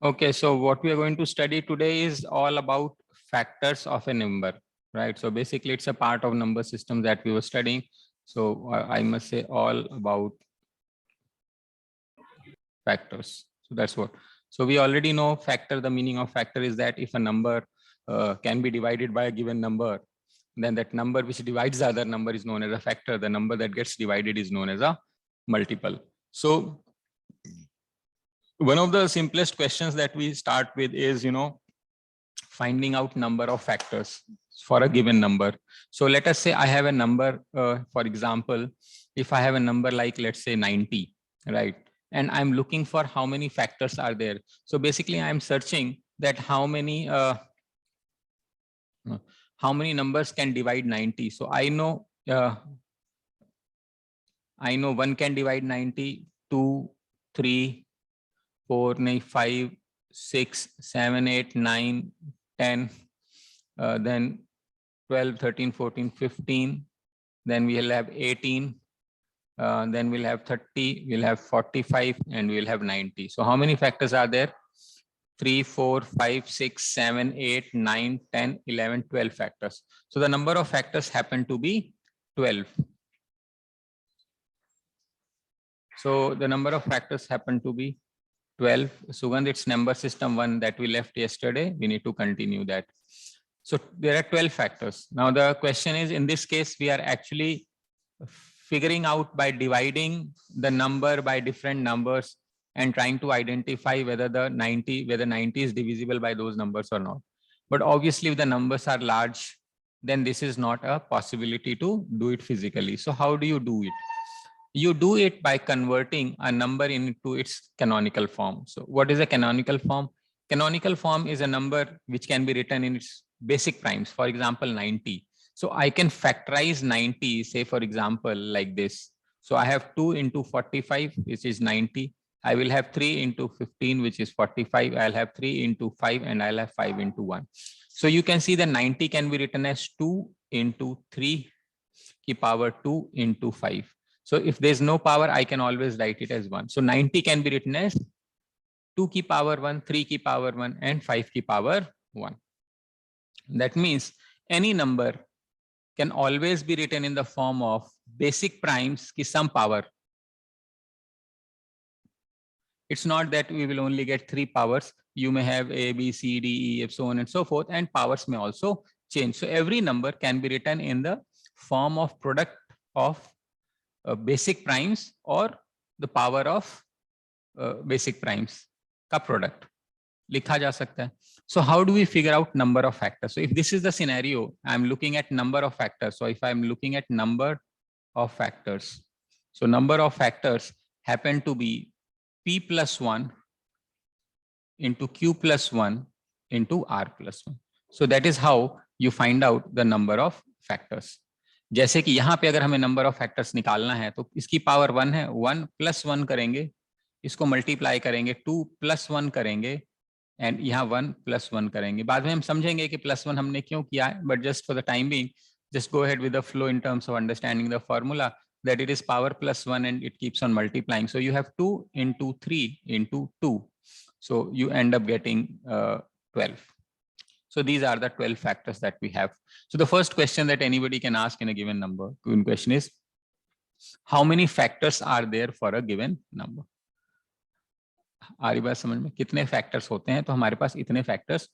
Okay, so what we are going to study today is all about factors of a number, right? So basically it's a part of number system that we were studying. So I must say all about factors. So that's what. So we already know factor, the meaning of factor is that if a number can be divided by a given number, then that number which divides the other number is known as a factor. The number that gets divided is known as a multiple. So one of the simplest questions that we start with is, finding out number of factors for a given number. So let us say I have a number, for example, if I have a number like, let's say 90, right? And I'm looking for how many factors are there. So basically I'm searching that how many numbers can divide 90. So I know one can divide 90, 2, 3, 4, 5, 6, 7, 8, 9, 10, then 12, 13, 14, 15, then we'll have 18, then we'll have 30, we'll have 45, and we'll have 90. So how many factors are there? 3, 4, 5, 6, 7, 8, 9, 10, 11, 12 factors. So the number of factors happen to be 12. So the number of factors happen to be 12. Sugandh, it's number system 1 that we left yesterday. We need to continue that. So there are 12 factors. Now the question is, in this case, we are actually figuring out by dividing the number by different numbers and trying to identify whether 90 is divisible by those numbers or not. But obviously if the numbers are large, then this is not a possibility to do it physically. So how do you do it? You do it by converting a number into its canonical form. So what is a canonical form? Canonical form is a number which can be written in its basic primes. For example, 90. So I can factorize 90, say for example, like this. So I have 2 into 45, which is 90. I will have 3 into 15, which is 45. I'll have 3 into 5, and I'll have 5 into 1. So you can see that 90 can be written as 2 into 3 ki power 2 into 5. So if there's no power, I can always write it as 1. So 90 can be written as 2 ki power 1, 3 ki power 1, and 5 ki power 1. That means any number can always be written in the form of basic primes ki some power. It's not that we will only get 3 powers. You may have A, B, C, D, E, F, so on and so forth, and powers may also change. So every number can be written in the form of product of basic primes or the power of basic primes का product लिखा जा सकता है. So how do we figure out number of factors? So if this is the scenario, I'm looking at number of factors. So if I'm looking at number of factors, so number of factors happen to be P plus 1 into Q plus 1 into R plus 1. So that is how you find out the number of factors. जैसे कि यहाँ पे अगर हमें number of factors निकालना है तो इसकी पावर 1 है, 1 प्लस 1 करेंगे, इसको मल्टीप्लाई करेंगे, 2 प्लस 1 करेंगे, एंड यहाँ 1 प्लस 1 करेंगे. बाद में हम समझेंगे कि प्लस 1 हमने क्यों किया है, but just for the time being just go ahead with the flow in terms of understanding the formula that it is power plus 1 and it keeps on multiplying. So you have 2 into 3 into 2. So you end up getting 12. So these are the 12 factors that we have. So the first question that anybody can ask in a given number question is, how many factors are there for a given number? आ रही बात समझ में? कितने factors होते हैं? तो हमारे पास इतने factors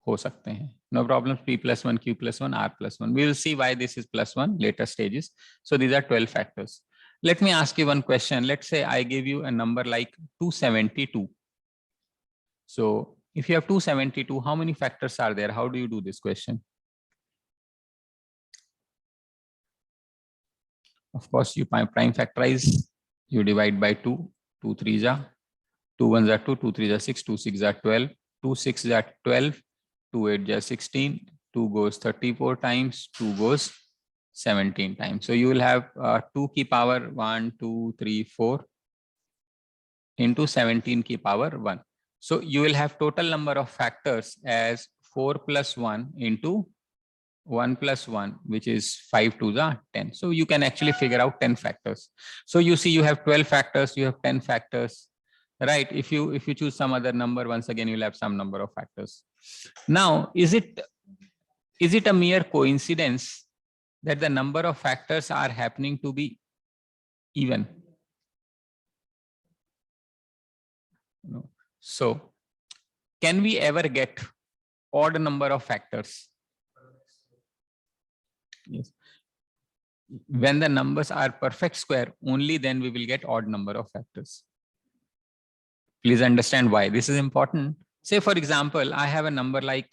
हो सकते हैं. No problem. P plus 1, Q plus 1, R plus 1. We will see why this is plus 1 later stages. So these are 12 factors. Let me ask you one question. Let's say I give you a number like 272. So if you have 272, how many factors are there? How do you do this question? Of course, you prime factorize, you divide by 2, 2 3s are 2 1s are 2, 2 3s are 6, 2 6s are 12, 2 6s are 12, 2 8s are 16, 2 goes 34 times, 2 goes 17 times. So you will have 2 ki power 1, 2, 3, 4 into 17 ki power 1. So you will have total number of factors as 4 plus 1 into 1 plus 1, which is 5 to the 10. So you can actually figure out 10 factors. So you see you have 12 factors, you have 10 factors. right? If you choose some other number, once again you'll have some number of factors. Now, is it a mere coincidence that the number of factors are happening to be even? No. So can we ever get odd number of factors? Yes. When the numbers are perfect square, only then we will get odd number of factors. Please understand why this is important. Say, for example, I have a number like,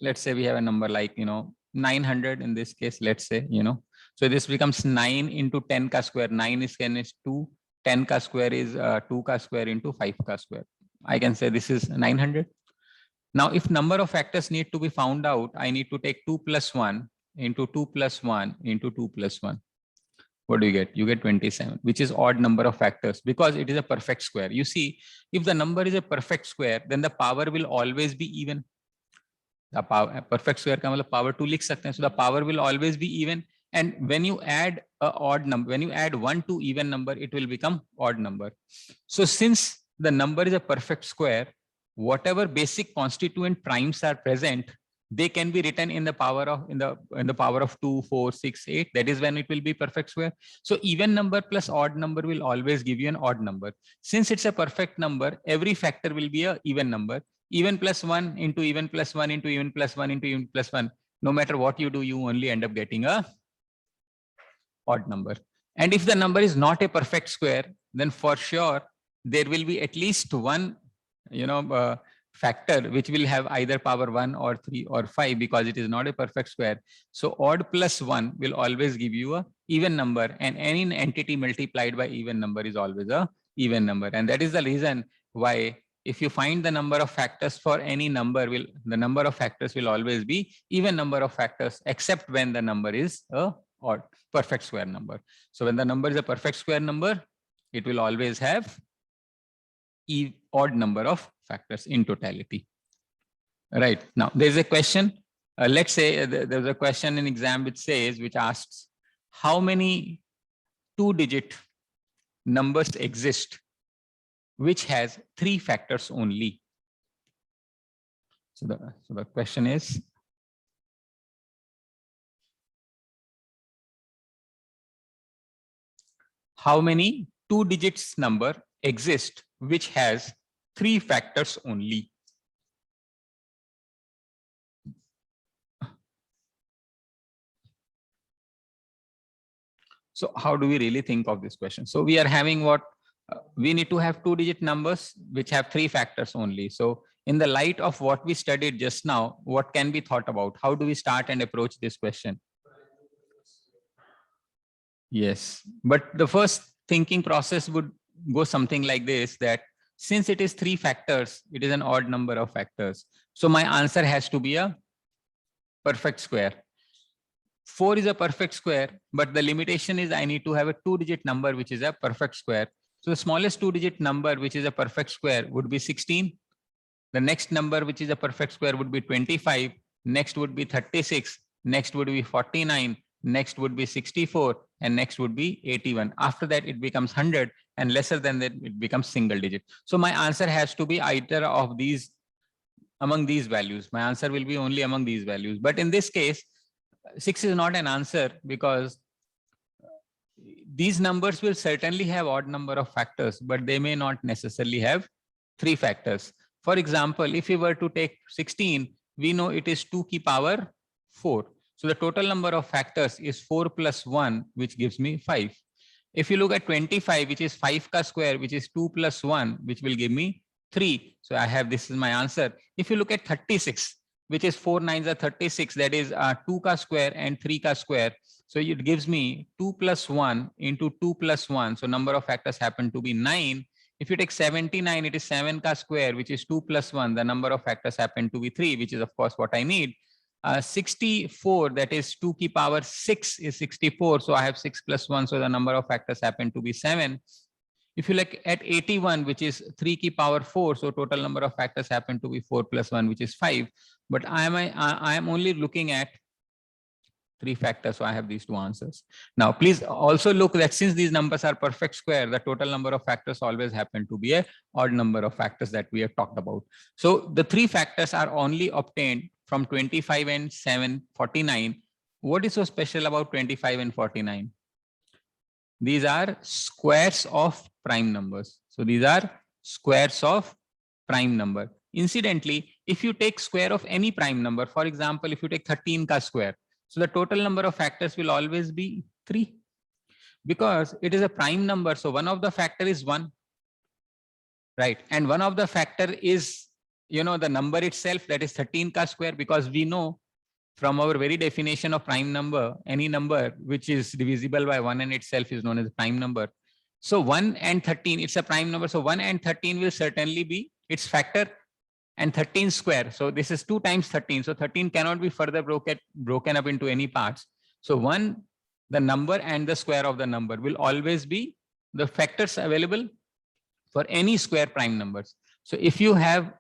let's say we have a number like, 900 in this case, let's say, so this becomes 9 into 10 ka square. 9 is 2, 10 ka square is 2 ka square into 5 ka square. I can say this is 900. Now, if number of factors need to be found out, I need to take 2 plus 1 into 2 plus 1 into 2 plus 1. What do you get? You get 27, which is odd number of factors because it is a perfect square. You see, if the number is a perfect square, then the power will always be even. The power, perfect square ka matlab power 2 likh sakte hain. So the power will always be even. And when you add a odd number, when you add 1 to even number, it will become odd number. So since the number is a perfect square, whatever basic constituent primes are present, they can be written in the power of in the power of 2, 4, 6, 8. That is when it will be perfect square. So even number plus odd number will always give you an odd number. Since it's a perfect number, every factor will be a even number. Even plus 1 into even plus 1 into even plus 1 into even plus 1. No matter what you do, you only end up getting a odd number. And if the number is not a perfect square, then for sure there will be at least one factor which will have either power 1 or 3 or 5 because it is not a perfect square. So odd plus 1 will always give you a even number, and any entity multiplied by even number is always a even number. And that is the reason why if you find the number of factors for any number, the number of factors will always be even number of factors, except when the number is a odd perfect square number. So when the number is a perfect square number, it will always have odd number of factors in totality. Right. Now there's a question. Let's say there's a question in exam which asks how many 2-digit numbers exist which has 3 factors only. So the question is, how many 2 digits number exist which has 3 factors only? So how do we really think of this question? So we are having what we need to have 2-digit numbers which have 3 factors only. So in the light of what we studied just now, what can be thought about? How do we start and approach this question? Yes, but the first thinking process would go something like this, that since it is 3 factors, it is an odd number of factors. So my answer has to be a perfect square. 4 is a perfect square, but the limitation is I need to have a 2-digit number which is a perfect square. So the smallest 2-digit number which is a perfect square would be 16. The next number which is a perfect square would be 25. Next would be 36. Next would be 49. Next would be 64. And next would be 81. After that, it becomes 100. And lesser than that, it becomes single digit. So my answer has to be either of these, among these values. My answer will be only among these values. But in this case, 6 is not an answer because these numbers will certainly have odd number of factors, but they may not necessarily have 3 factors. For example, if we were to take 16, we know it is 2 ki power 4. So the total number of factors is 4 plus 1, which gives me 5. If you look at 25, which is 5 ka square, which is 2 plus 1, which will give me 3. So I have, this is my answer. If you look at 36, which is 4 9s are 36, that is 2 ka square and 3 ka square. So it gives me 2 plus 1 into 2 plus 1. So number of factors happen to be 9. If you take 79, it is 7 ka square, which is 2 plus 1. The number of factors happen to be 3, which is of course what I need. 64, that is 2 ki power 6 is 64. So I have 6 plus 1. So the number of factors happen to be 7. If you look at 81, which is 3 ki power 4, so total number of factors happen to be 4 plus 1, which is 5. But I am only looking at 3 factors. So I have these 2 answers. Now, please also look that since these numbers are perfect square, the total number of factors always happen to be a odd number of factors that we have talked about. So the 3 factors are only obtained from 25 and 7, 49. What is so special about 25 and 49? These are squares of prime numbers. So these are squares of prime number. Incidentally, if you take square of any prime number, for example, if you take 13 ka square, so the total number of factors will always be 3 because it is a prime number. So one of the factor is 1, right? And one of the factor is, you know, the number itself, that is 13 ka square, because we know from our very definition of prime number, any number which is divisible by 1 and itself is known as a prime number. So 1 and 13, it's a prime number. So 1 and 13 will certainly be its factor, and 13 square. So this is 2 times 13. So 13 cannot be further broken up into any parts. So 1, the number and the square of the number will always be the factors available for any square prime numbers. So if you have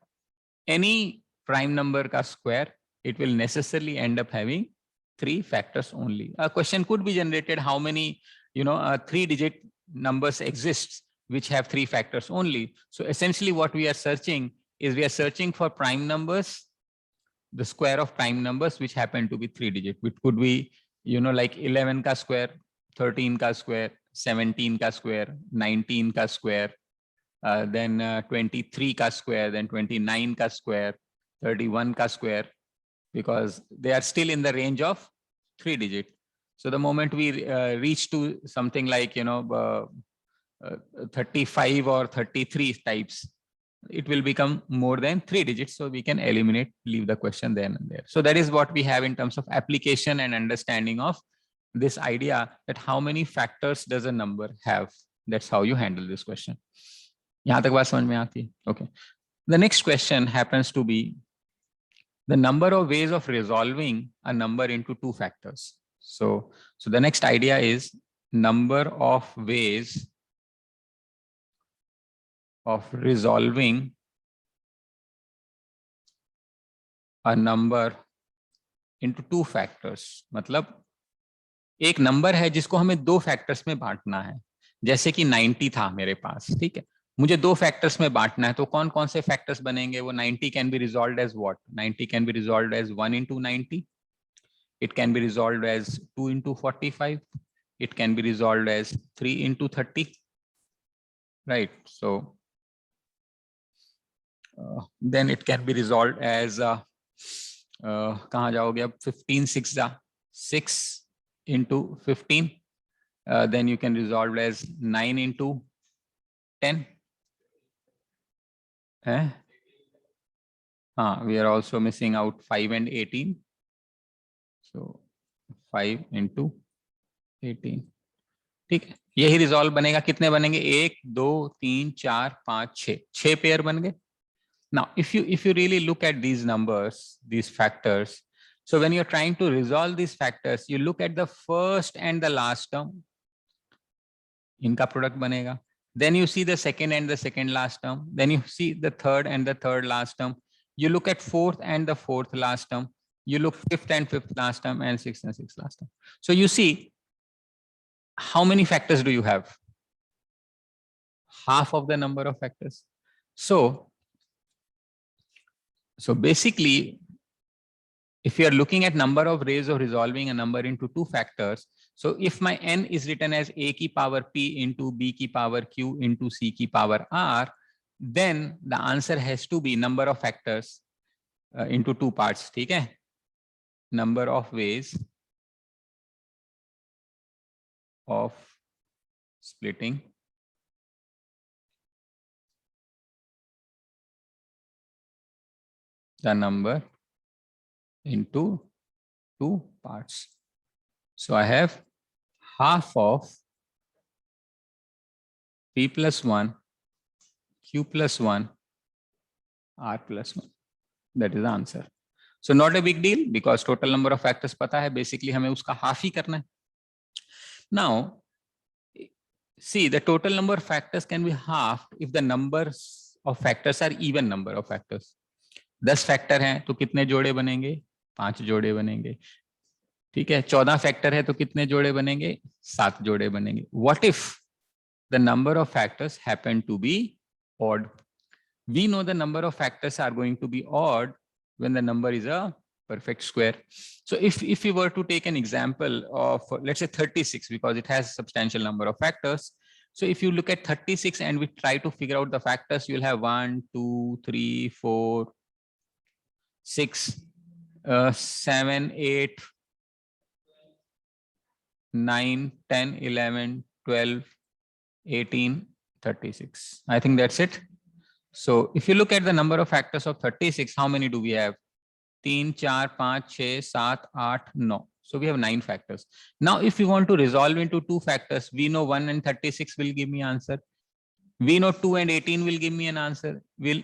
any prime number ka square, it will necessarily end up having 3 factors only. A question could be generated, how many, 3-digit numbers exist which have 3 factors only. So essentially what we are searching is we are searching for prime numbers, the square of prime numbers which happen to be 3-digit, which could be, like 11 ka square, 13 ka square, 17 ka square, 19 ka square, then 23 ka square, then 29 ka square, 31 ka square, because they are still in the range of 3-digit. So the moment we reach to something like, 35 or 33 types, it will become more than 3 digits. So we can eliminate, leave the question then and there. So that is what we have in terms of application and understanding of this idea that how many factors does a number have. That's how you handle this question. Yahan tak baat samajh mein aati hai? Okay. The next question happens to be the number of ways of resolving a number into 2 factors. So the next idea is number of ways of resolving a number into 2 factors. मतलब एक number है जिसको हमें 2 factors में बांटना है, जैसे कि 90 था मेरे पास, ठीक है, मुझे 2 फैक्टर्स में बांटना है, तो कौन कौन से फैक्टर्स बनेंगे? वो 90 can be resolved as what? 90 can be resolved as 1 into 90, it can be resolved as 2 into 45, it can be resolved as 3 into 30, right? So then it can be resolved as कहाँ जाओगे अब? 15 6 into 15, then you can resolve as 9 into 10. We are also missing out 5 and 18. So 5 into 18. ठीक है, यही resolve बनेगा. कितने बनेंगे? 1 2 3 4 5 6 pair बन गए. Now, if you really look at these numbers, these factors, so when you're trying to resolve these factors, you look at the first and the last term. इनका product बनेगा. Then you see the second and the second last term. Then you see the third and the third last term. You look at fourth and the fourth last term. You look fifth and fifth last term, and sixth and sixth last term. So you see, how many factors do you have? Half of the number of factors. So basically, if you are looking at number of ways of resolving a number into 2 factors, so if my n is written as a ki power p into b ki power q into c ki power r, then the answer has to be number of factors into 2 parts. ठीक है? Number of ways of splitting the number into 2 parts. So I have half of p plus 1, q plus 1, r plus 1. That is the answer. So not a big deal, because total number of factors पता है, basically हमें उसका half ही करना है. Now, see, the total number of factors can be halved if the numbers of factors are even number of factors. 10 factor हैं तो कितने जोड़े बनेंगे? 5 जोड़े बनेंगे. ठीक है, 14 फैक्टर है तो कितने जोड़े बनेंगे? 7 जोड़े बनेंगे. What if the number of factors happen to be odd? We know the number of factors are going to be odd when the number is a perfect square. So if we were to take an example of, let's say 36, because it has substantial number of factors. So if you look at 36 and we try to figure out the factors, you'll have 1, 2, 3, 4, 6, 7, 8, 9, 10, 11, 12, 18, 36. I think that's it. So if you look at the number of factors of 36, how many do we have? 3, 4, 5, 6, 7, 8, 9. So we have 9 factors. Now, if we want to resolve into 2 factors, we know 1 and 36 will give me answer. We know 2 and 18 will give me an answer. Will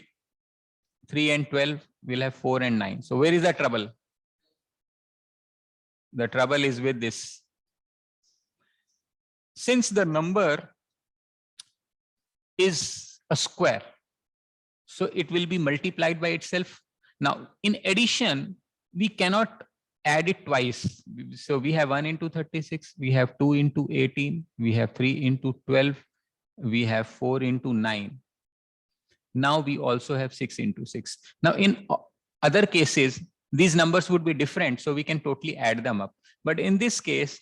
3 and 12 will have 4 and 9. So where is the trouble? The trouble is with this. Since the number is a square, so it will be multiplied by itself. Now, in addition, we cannot add it twice. So we have 1 into 36, we have 2 into 18, we have 3 into 12, we have 4 into 9. Now we also have 6 into 6. Now in other cases, these numbers would be different, so we can totally add them up. But in this case,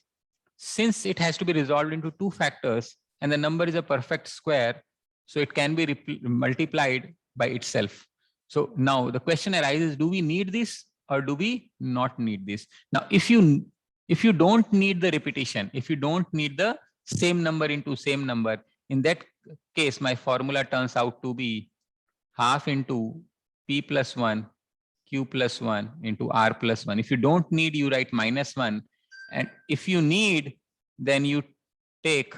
since it has to be resolved into 2 factors and the number is a perfect square, so it can be multiplied by itself. So now the question arises, do we need this or do we not need this? Now, if you don't need the repetition, if you don't need the same number into same number, in that case, my formula turns out to be half into p plus 1, q plus 1 into r plus 1. If you don't need, you write minus 1. And if you need, then you take.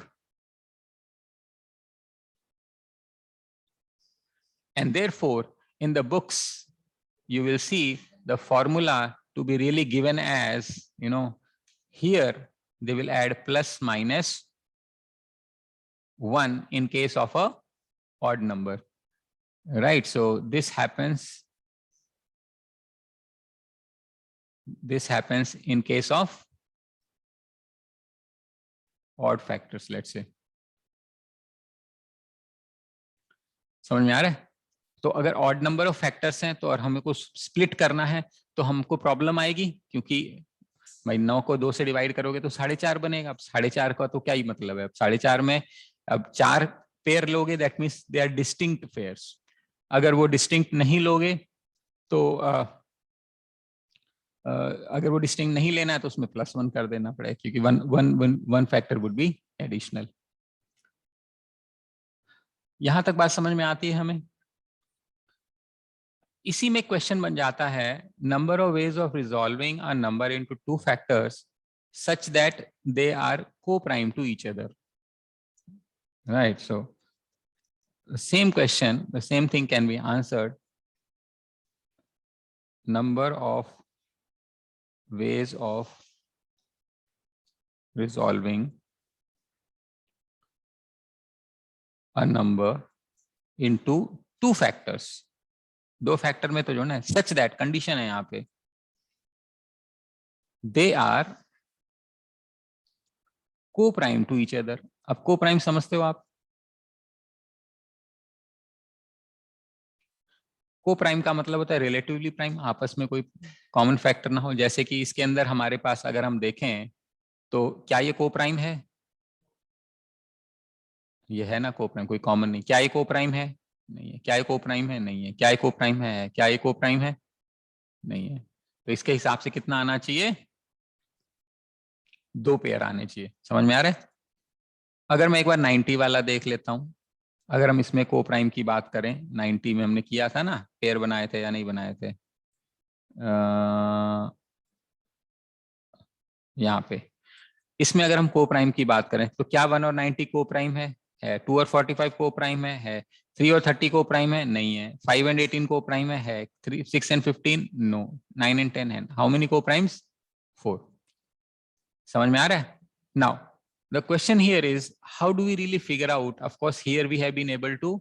And therefore, in the books, you will see the formula to be really given as, here they will add plus minus 1 in case of a odd number, right? So this happens in case of odd factors, let's say. समझ में आ रहा है? तो अगर odd number of factors हैं तो और हमें को स्प्लिट करना है तो हमको प्रॉब्लम आएगी, क्योंकि भाई 9 को 2 से डिवाइड करोगे तो 4.5 बनेगा. अब 4.5 का तो क्या ही मतलब है. अब 4.5 में अब 4 पेयर लोगे, that means they are distinct pairs. अगर वो डिस्टिंक्ट नहीं लोगे तो अगर वो डिस्टिंक्ट नहीं लेना है तो उसमें +1 कर देना पड़ेगा, क्योंकि one factor would be additional. यहां तक बात समझ में आती है हमें? इसी में क्वेश्चन बन जाता है, number of ways of resolving a number into 2 factors such that they are co-prime to each other, right? So the same question, the same thing can be answered. Number of ways of resolving a number into 2 factors. 2 factor में तो जो ना such that condition है यहाँ पे, they are को prime to each other. अब को प्राइम समझते हो आप? को प्राइम का मतलब होता है रिलेटिवली प्राइम, आपस में कोई कॉमन फैक्टर ना हो. जैसे कि इसके अंदर हमारे पास अगर हम देखें तो क्या ये को प्राइम है? ये है ना को प्राइम, कोई कॉमन नहीं. क्या ये को प्राइम है? नहीं है. क्या ये को प्राइम है? नहीं है. क्या ये को प्राइम है? क्या ये को प्राइम है? नहीं है. तो इसके हिसाब से कितना आना चाहिए? 2 पेयर आने चाहिए. समझ में आ रहा है? अगर मैं एक बार 90 वाला देख लेता हूं, अगर हम इसमें को प्राइम की बात करें, 90 में हमने किया था ना, पेयर बनाए थे या नहीं बनाए थे? यहाँ पे इसमें अगर हम को प्राइम की बात करें तो क्या 1 और 90 को प्राइम है? 2 और 45 को प्राइम है. 3 और 30 को प्राइम है? नहीं है. 5 एंड 18 को प्राइम है. 3, 6 एंड 15 नो. 9 एंड 10 है. हाउ मेनी को प्राइम्स? 4. समझ में आ रहा है? Now the question here is, how do we really figure out? Of course, here we have been able to,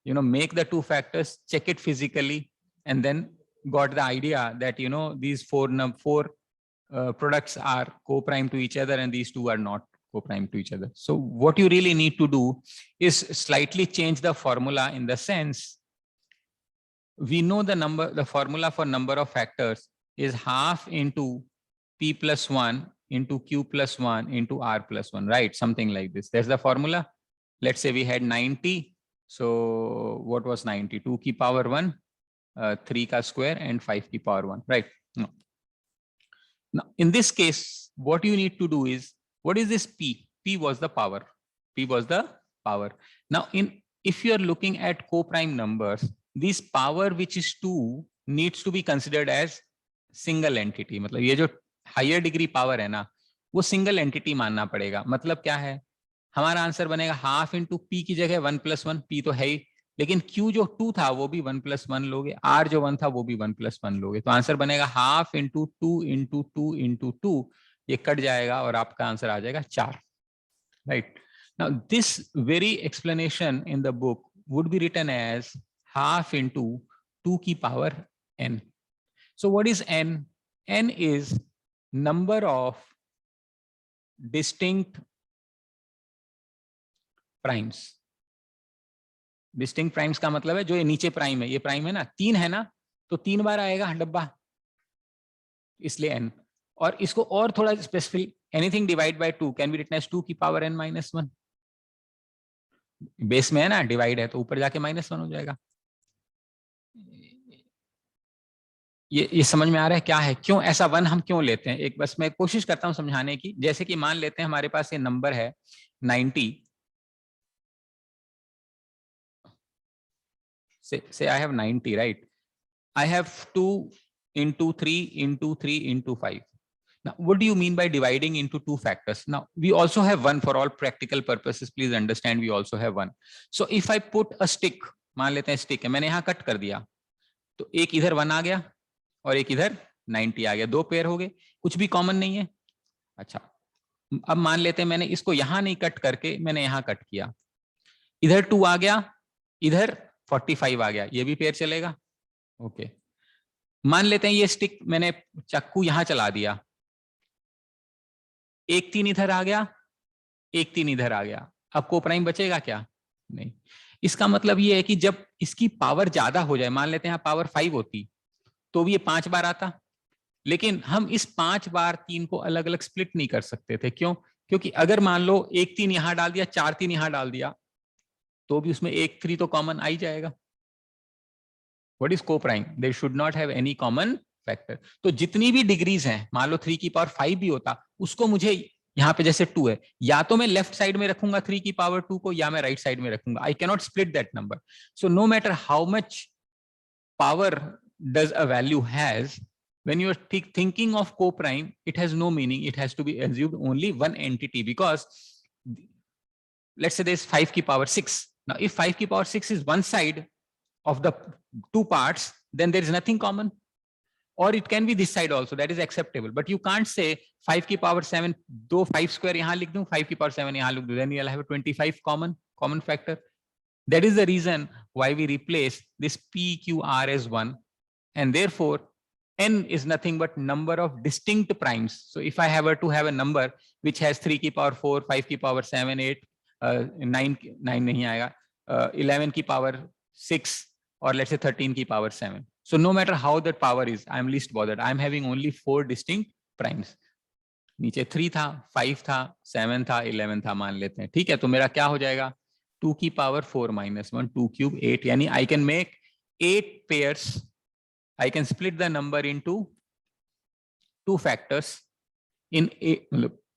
make the 2 factors, check it physically, and then got the idea that, these four products are co-prime to each other and these two are not co-prime to each other. So what you really need to do is slightly change the formula, in the sense we know the formula for number of factors is half into p plus 1 into q plus 1 into r plus 1, right? Something like this. That's the formula. Let's say we had 90. So what was 90? 2 की power 1, 3 का square and 5 की power 1, right? No. Now, in this case, what you need to do is, what is this p? P was the power. P was the power. Now, if you are looking at co-prime numbers, this power which is 2 needs to be considered as single entity. मतलब ये जो higher degree power है ना, वो single entity मानना पड़ेगा. मतलब क्या है? हमारा आंसर बनेगा हाफ इंटू पी की जगह 1 + 1, पी तो है ही, लेकिन Q जो 2 था वो भी 1 + 1 लोगे, R जो 1 था वो भी 1 + 1 लोगे, तो आंसर बनेगा हाफ इंटू 2 इंटू 2 इंटू 2, ये कट जाएगा और आपका आंसर आ जाएगा 4, right? Now this very explanation in the book would be written as half into 2 की power n. So what is n? N is number of distinct primes. Distinct primes का मतलब है जो ये नीचे प्राइम है, ये प्राइम है ना, 3 है ना, तो 3 बार आएगा डब्बा, इसलिए n. और इसको और थोड़ा specific, anything divide by 2 can be written as 2 की पावर n - 1. बेस में है ना, डिवाइड है तो ऊपर जाके -1 हो जाएगा. ये समझ में आ रहा है क्या है, क्यों ऐसा 1 हम क्यों लेते हैं? एक बस मैं कोशिश करता हूं समझाने की. जैसे कि मान लेते हैं हमारे पास ये नंबर है 90. Say I have 90, right? I have 2 into 3 into 3 into 5. Now, what do you mean by dividing into 2 factors? Now, we also have 1 for all practical purposes. Please understand, we also have 1. So, if I put a stick, मान लेते हैं stick है, मैंने यहाँ cut कर दिया, तो एक इधर 1 आ गया और एक इधर 90 आ गया, 2 पेयर हो गए, कुछ भी कॉमन नहीं है. अच्छा, अब मान लेते हैं मैंने इसको यहाँ नहीं कट करके मैंने यहाँ कट किया, इधर 2 आ गया, इधर 45 आ गया, ये भी पेयर चलेगा. ओके, मान लेते हैं ये स्टिक मैंने चाकू यहां चला दिया, एक 3 इधर आ गया, एक 3 इधर आ गया, अब को प्राइम बचेगा क्या? नहीं. इसका मतलब ये है कि जब इसकी पावर ज्यादा हो जाए, मान लेते हैं पावर 5 होती तो भी ये 5 बार आता, लेकिन हम इस 5 बार 3 को अलग अलग स्प्लिट नहीं कर सकते थे. क्यों? क्योंकि अगर मान लो एक 3 यहां डाल दिया, 4 3 यहां डाल दिया, तो भी उसमें एक 3 तो कॉमन आ ही जाएगा. What is co-prime? They should not have any common factor. तो जितनी भी डिग्रीज हैं, मान लो 3 की पावर 5 भी होता, उसको मुझे यहाँ पे जैसे 2 है, या तो मैं लेफ्ट साइड में रखूंगा 3 की पावर 2 को, या मैं राइट साइड में रखूंगा. I cannot split that number. So no matter how much power does a value has, when you are thinking of co-prime, it has no meaning. It has to be assumed only one entity, because let's say there is 5 की power 6. Now, if 5 की power 6 is one side of the 2 parts, then there is nothing common. Or it can be this side also, that is acceptable. But you can't say 5 की power 7, दो 5 square यहाँ लिख दूं, 5 की power 7 यहाँ लिख दूं, then you'll have a 25 common factor. That is the reason why we replace this PQR as 1, and therefore n is nothing but number of distinct primes. So if I have to have a number which has 3 की power 4, 5 की power 7, 8, 9 नहीं आएगा, 11 की power 6, or let's say 13 की power 7. So no matter how that power is, I am least bothered. I am having only 4 distinct primes. नीचे 3 था, 5 था, 7 था, 11 था मान लेते हैं, ठीक है? तो मेरा क्या हो जाएगा? 2 की पावर 4 - 1, 2 cube 8, यानी I can make 8 pairs. I can split the number into 2 factors in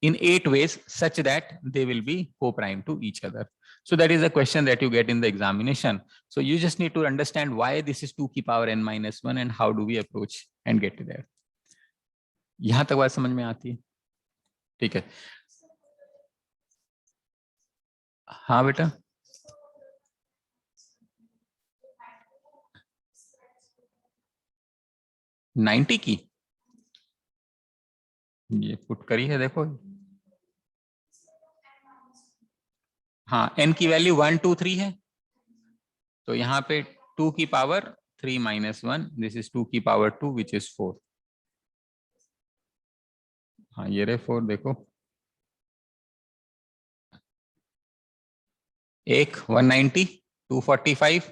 8 ways such that they will be co-prime to each other. So that is a question that you get in the examination. So you just need to understand why this is 2 की power n - 1 and how do we approach and get to there. यहां तक बात समझ में आती है? ठीक है. हाँ बेटा, नाइन्टी की ये पुट करी है, देखो. हाँ, n की वैल्यू 1 2 3 है, तो यहाँ पे 2 की पावर 3 - 1, दिस इज 2 की पावर 2 विच इज 4. हाँ ये रहे 4, देखो एक 190, 245,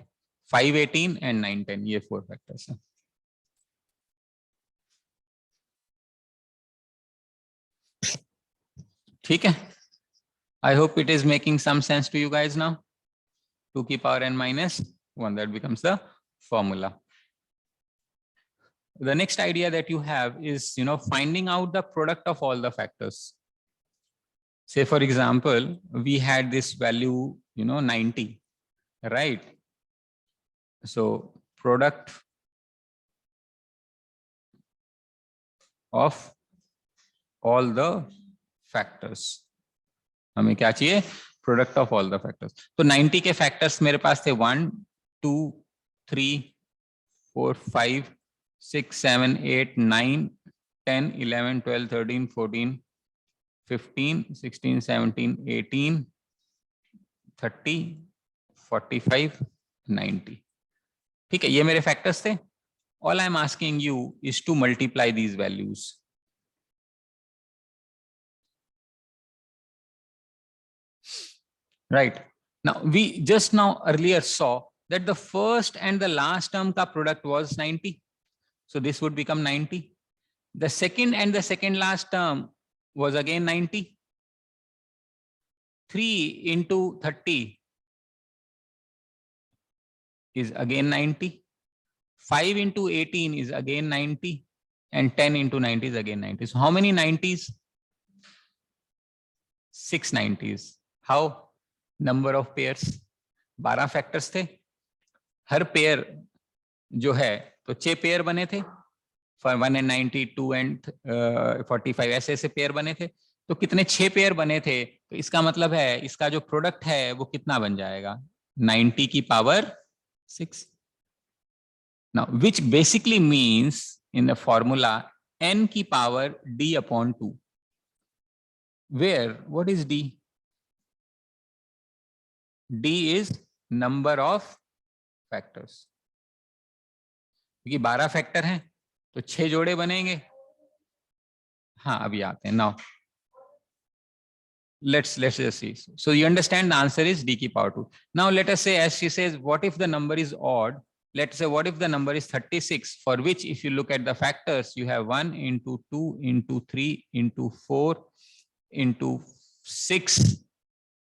518 एंड 910, ये 4 फैक्टर्स हैं। ठीक है, I hope it is making some sense to you guys now. 2 की power n minus 1, that becomes the formula. The next idea that you have is, finding out the product of all the factors. Say for example, we had this value, 90, right? So product of all the factors, हमें क्या चाहिए? Product of all the factors. तो 90 के factors मेरे पास थे 1 2 3 4 5 6 7 8 9 10 11 12 13 14 15 16 17 18 30 45 90। ठीक है, ये मेरे फैक्टर्स थे। All I am asking you is to multiply these values. Right. Now, we just now earlier saw that the first and the last term ka product was 90. So this would become 90. The second and the second last term was again 90. 3 into 30 is again 90. 5 into 18 is again 90. And 10 into 90 is again 90. So how many 90s? 6 90s. How? Number of pairs, 12 factors थे। हर pair जो है तो 6 pair बने थे, 1 and 90, 2 and 45, ऐसे ऐसे pair बने थे। तो कितने? 6 पेयर बने थे। तो इसका मतलब है इसका जो प्रोडक्ट है वो कितना बन जाएगा? 90 की power 6। Now which basically means in the formula n की power d upon 2, where what is d? D is number of factors, क्योंकि 12 फैक्टर हैं तो 6 जोड़े बनेंगे। हाँ अभी आते हैं। Now let's just see. So you understand the answer is d की power 2. Now let us say, as she says, what if the number is odd? Let's say what if the number is 36, for which if you look at the factors, you have 1 into 2 into 3 into 4 into 6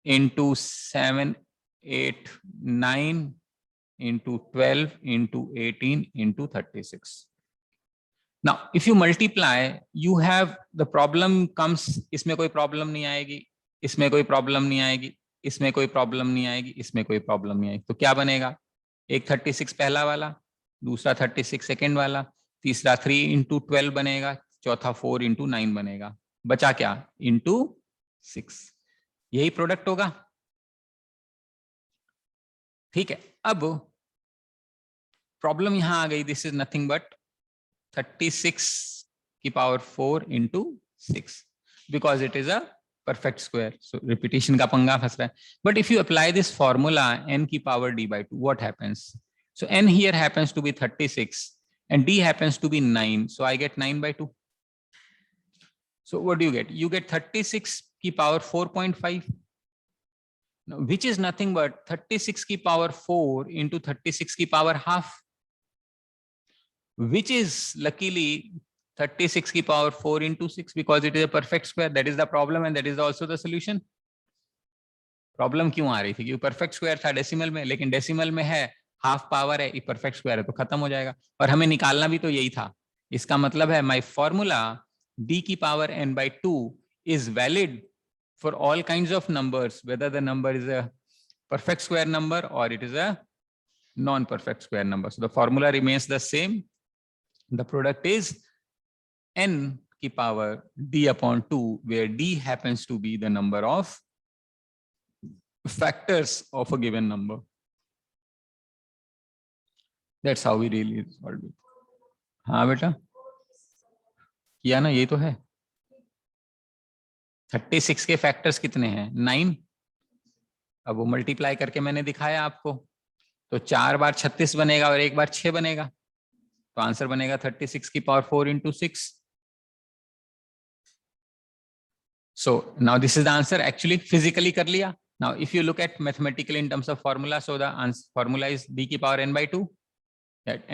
into 7 8 9 into 12 into 18 into 36. Now if you multiply, you have the problem comes, इसमें कोई problem नहीं आएगी, इसमें कोई problem नहीं आएगी, इसमें कोई प्रॉब्लम नहीं आएगी, इसमें कोई प्रॉब्लम नहीं आएगी। तो क्या बनेगा? एक 36 पहला वाला, दूसरा 36 सेकेंड वाला, तीसरा 3 into 12 बनेगा, चौथा 4 into 9 बनेगा, बचा क्या? into 6। यही प्रोडक्ट होगा। ठीक है, अब प्रॉब्लम यहां आ गई। दिस इज नथिंग बट 36 की power 4 into 6, because it is a perfect square. So repetition का पंगा फंस रहा है. But if you apply this formula n की power d by 2, what happens? So n here happens to be 36 and d happens to be 9. So I get 9 by 2. So what do you get? You get 36 की power 4.5. Now, which is nothing but 36 की power 4 into 36 की power half, which is luckily 36 की power 4 into 6, because it is a perfect square. That is the problem and that is also the solution. Problem क्यों आ रही थी? क्योंकि perfect square था decimal में, लेकिन डेसिमल में है हाफ पावर है, परफेक्ट स्क्वायर है तो खत्म हो जाएगा। और हमें निकालना भी तो यही था। इसका मतलब है माय फॉर्मूला d की power n by 2 is valid for all kinds of numbers, whether the number is a perfect square number or it is a non-perfect square number. So the formula remains the same. The product is n की power d upon 2, where d happens to be the number of factors of a given number. That's how we really solve it. हाँ बेटा, किया ना? ये तो है। 36 के factors कितने हैं? 9। अब वो मल्टीप्लाई करके मैंने दिखाया आपको, तो 4 बार 36 बनेगा और 1 बार 6 बनेगा, तो आंसर बनेगा 36 की power 4 into 6। So now this is the answer. Actually physically कर लिया. Now if you look at mathematically in terms of formula, so the answer formula is d की power n by 2,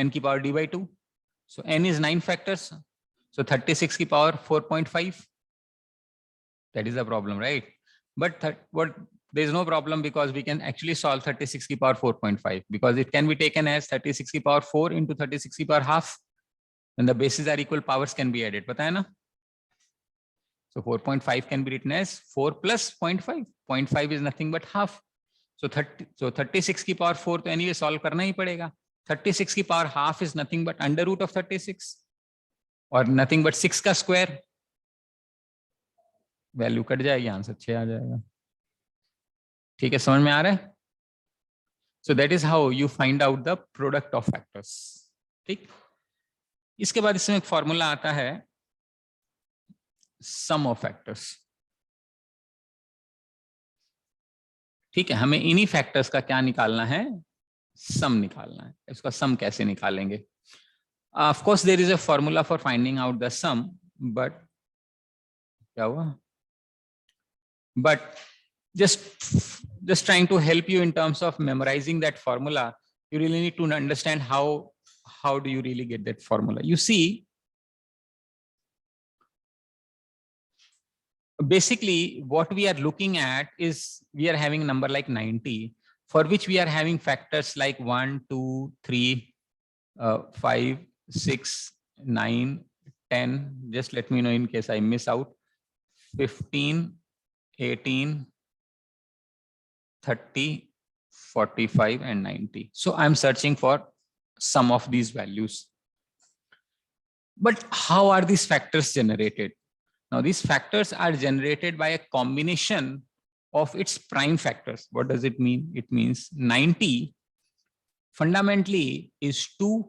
n की power d by 2. So n is 9 factors. So 36 की power 4.5. That is the problem, right? But there is no problem, because we can actually solve 36 की power 4.5, because it can be taken as 36 की power 4 into 36 की power half. When the bases are equal, powers can be added. पता है ना? So 4.5 can be written as 4 plus 0.5. 0.5 is nothing but half. So 36 की power 4 तो anyway solve करना ही पड़ेगा. 36 की power half is nothing but under root of 36 और nothing but 6 का square. वैल्यू कट जाएगी, आंसर 6 आ जाएगा. ठीक है, समझ में आ रहा है? So that is how you find out the product of factors. ठीक. इसके बाद इसमें एक फॉर्मूला आता है sum of factors. ठीक है, हमें इन्हीं फैक्टर्स का क्या निकालना है? सम निकालना है. इसका सम कैसे निकालेंगे? Of course there is a formula for finding out the sum, but क्या हुआ? But just trying to help you in terms of memorizing that formula, you really need to understand how do you really get that formula. You see, basically what we are looking at is we are having a number like 90, for which we are having factors like 1, 2, 3, 5, 6, 9, 10. Just let me know in case I miss out. 15, 18, 30, 45 and 90. So I'm searching for some of these values. But how are these factors generated? Now these factors are generated by a combination of its prime factors. What does it mean? It means 90 fundamentally is 2,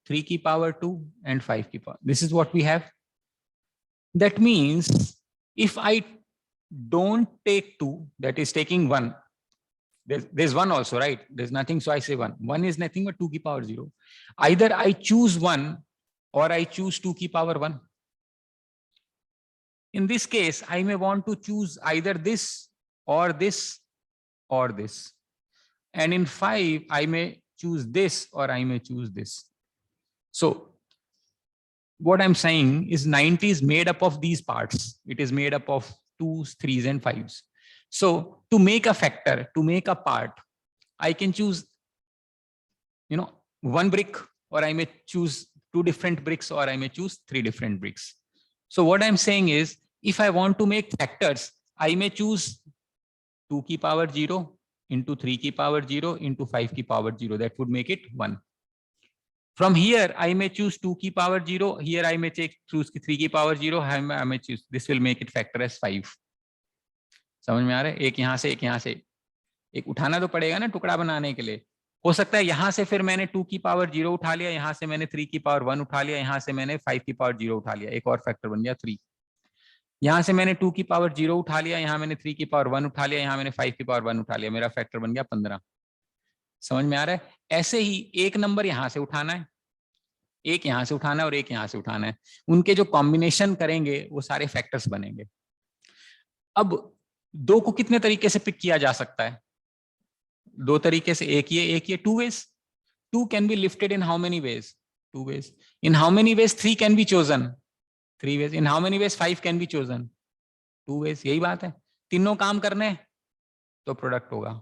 3 की power 2 and 5 की power. This is what we have. That means if I don't take 2, that is taking 1. There's 1 also, right? There's nothing, so I say 1. 1 is nothing but 2 की power 0. Either I choose 1 or I choose 2 की power 1. In this case, I may want to choose either this or this or this. And in 5, I may choose this or I may choose this. So what I'm saying is 90 is made up of these parts. It is made up of 2s, 3s and 5s. So to make a factor, to make a part, I can choose, one brick, or I may choose 2 different bricks, or I may choose 3 different bricks. So what I'm saying is, if I want to make factors, I may choose 2 की power 0 into 3 की power 0 into 5 की power 0. That would make it 1. From here, I may choose 2 की power 0. Here I may choose 3 की power 0. I may choose, this will make it factor as 5. समझ में आ रहा है? एक यहाँ से, एक यहाँ से. एक उठाना तो पड़ेगा ना टुकड़ा बनाने के लिए. हो सकता है यहाँ से फिर मैंने 2 की पावर 0 उठा लिया, यहाँ से मैंने 3 की पावर 1 उठा लिया, यहाँ से मैंने 5 की पावर 0 उठा लिया. एक और फैक्टर बन गया 3. यहाँ से मैंने 2 की पावर 0 उठा लिया, यहाँ मैंने 3 की पावर 1 उठा लिया, यहाँ मैंने 5 की पावर 1 उठा लिया. मेरा फैक्टर बन गया 15. समझ में आ रहा है? ऐसे ही एक नंबर यहाँ से उठाना है, एक यहाँ से उठाना है और एक यहाँ से उठाना है. उनके जो कॉम्बिनेशन करेंगे वो सारे फैक्टर्स बनेंगे. अब 2 को कितने तरीके से पिक किया जा सकता है? 2 तरीके से. एक ये 2 ways. 2 can be lifted in how many ways? 2 ways. In how many ways 3 can be chosen? 3 ways. In how many ways 5 can be chosen? 2 ways. यही बात है. तीनों काम करने तो प्रोडक्ट होगा.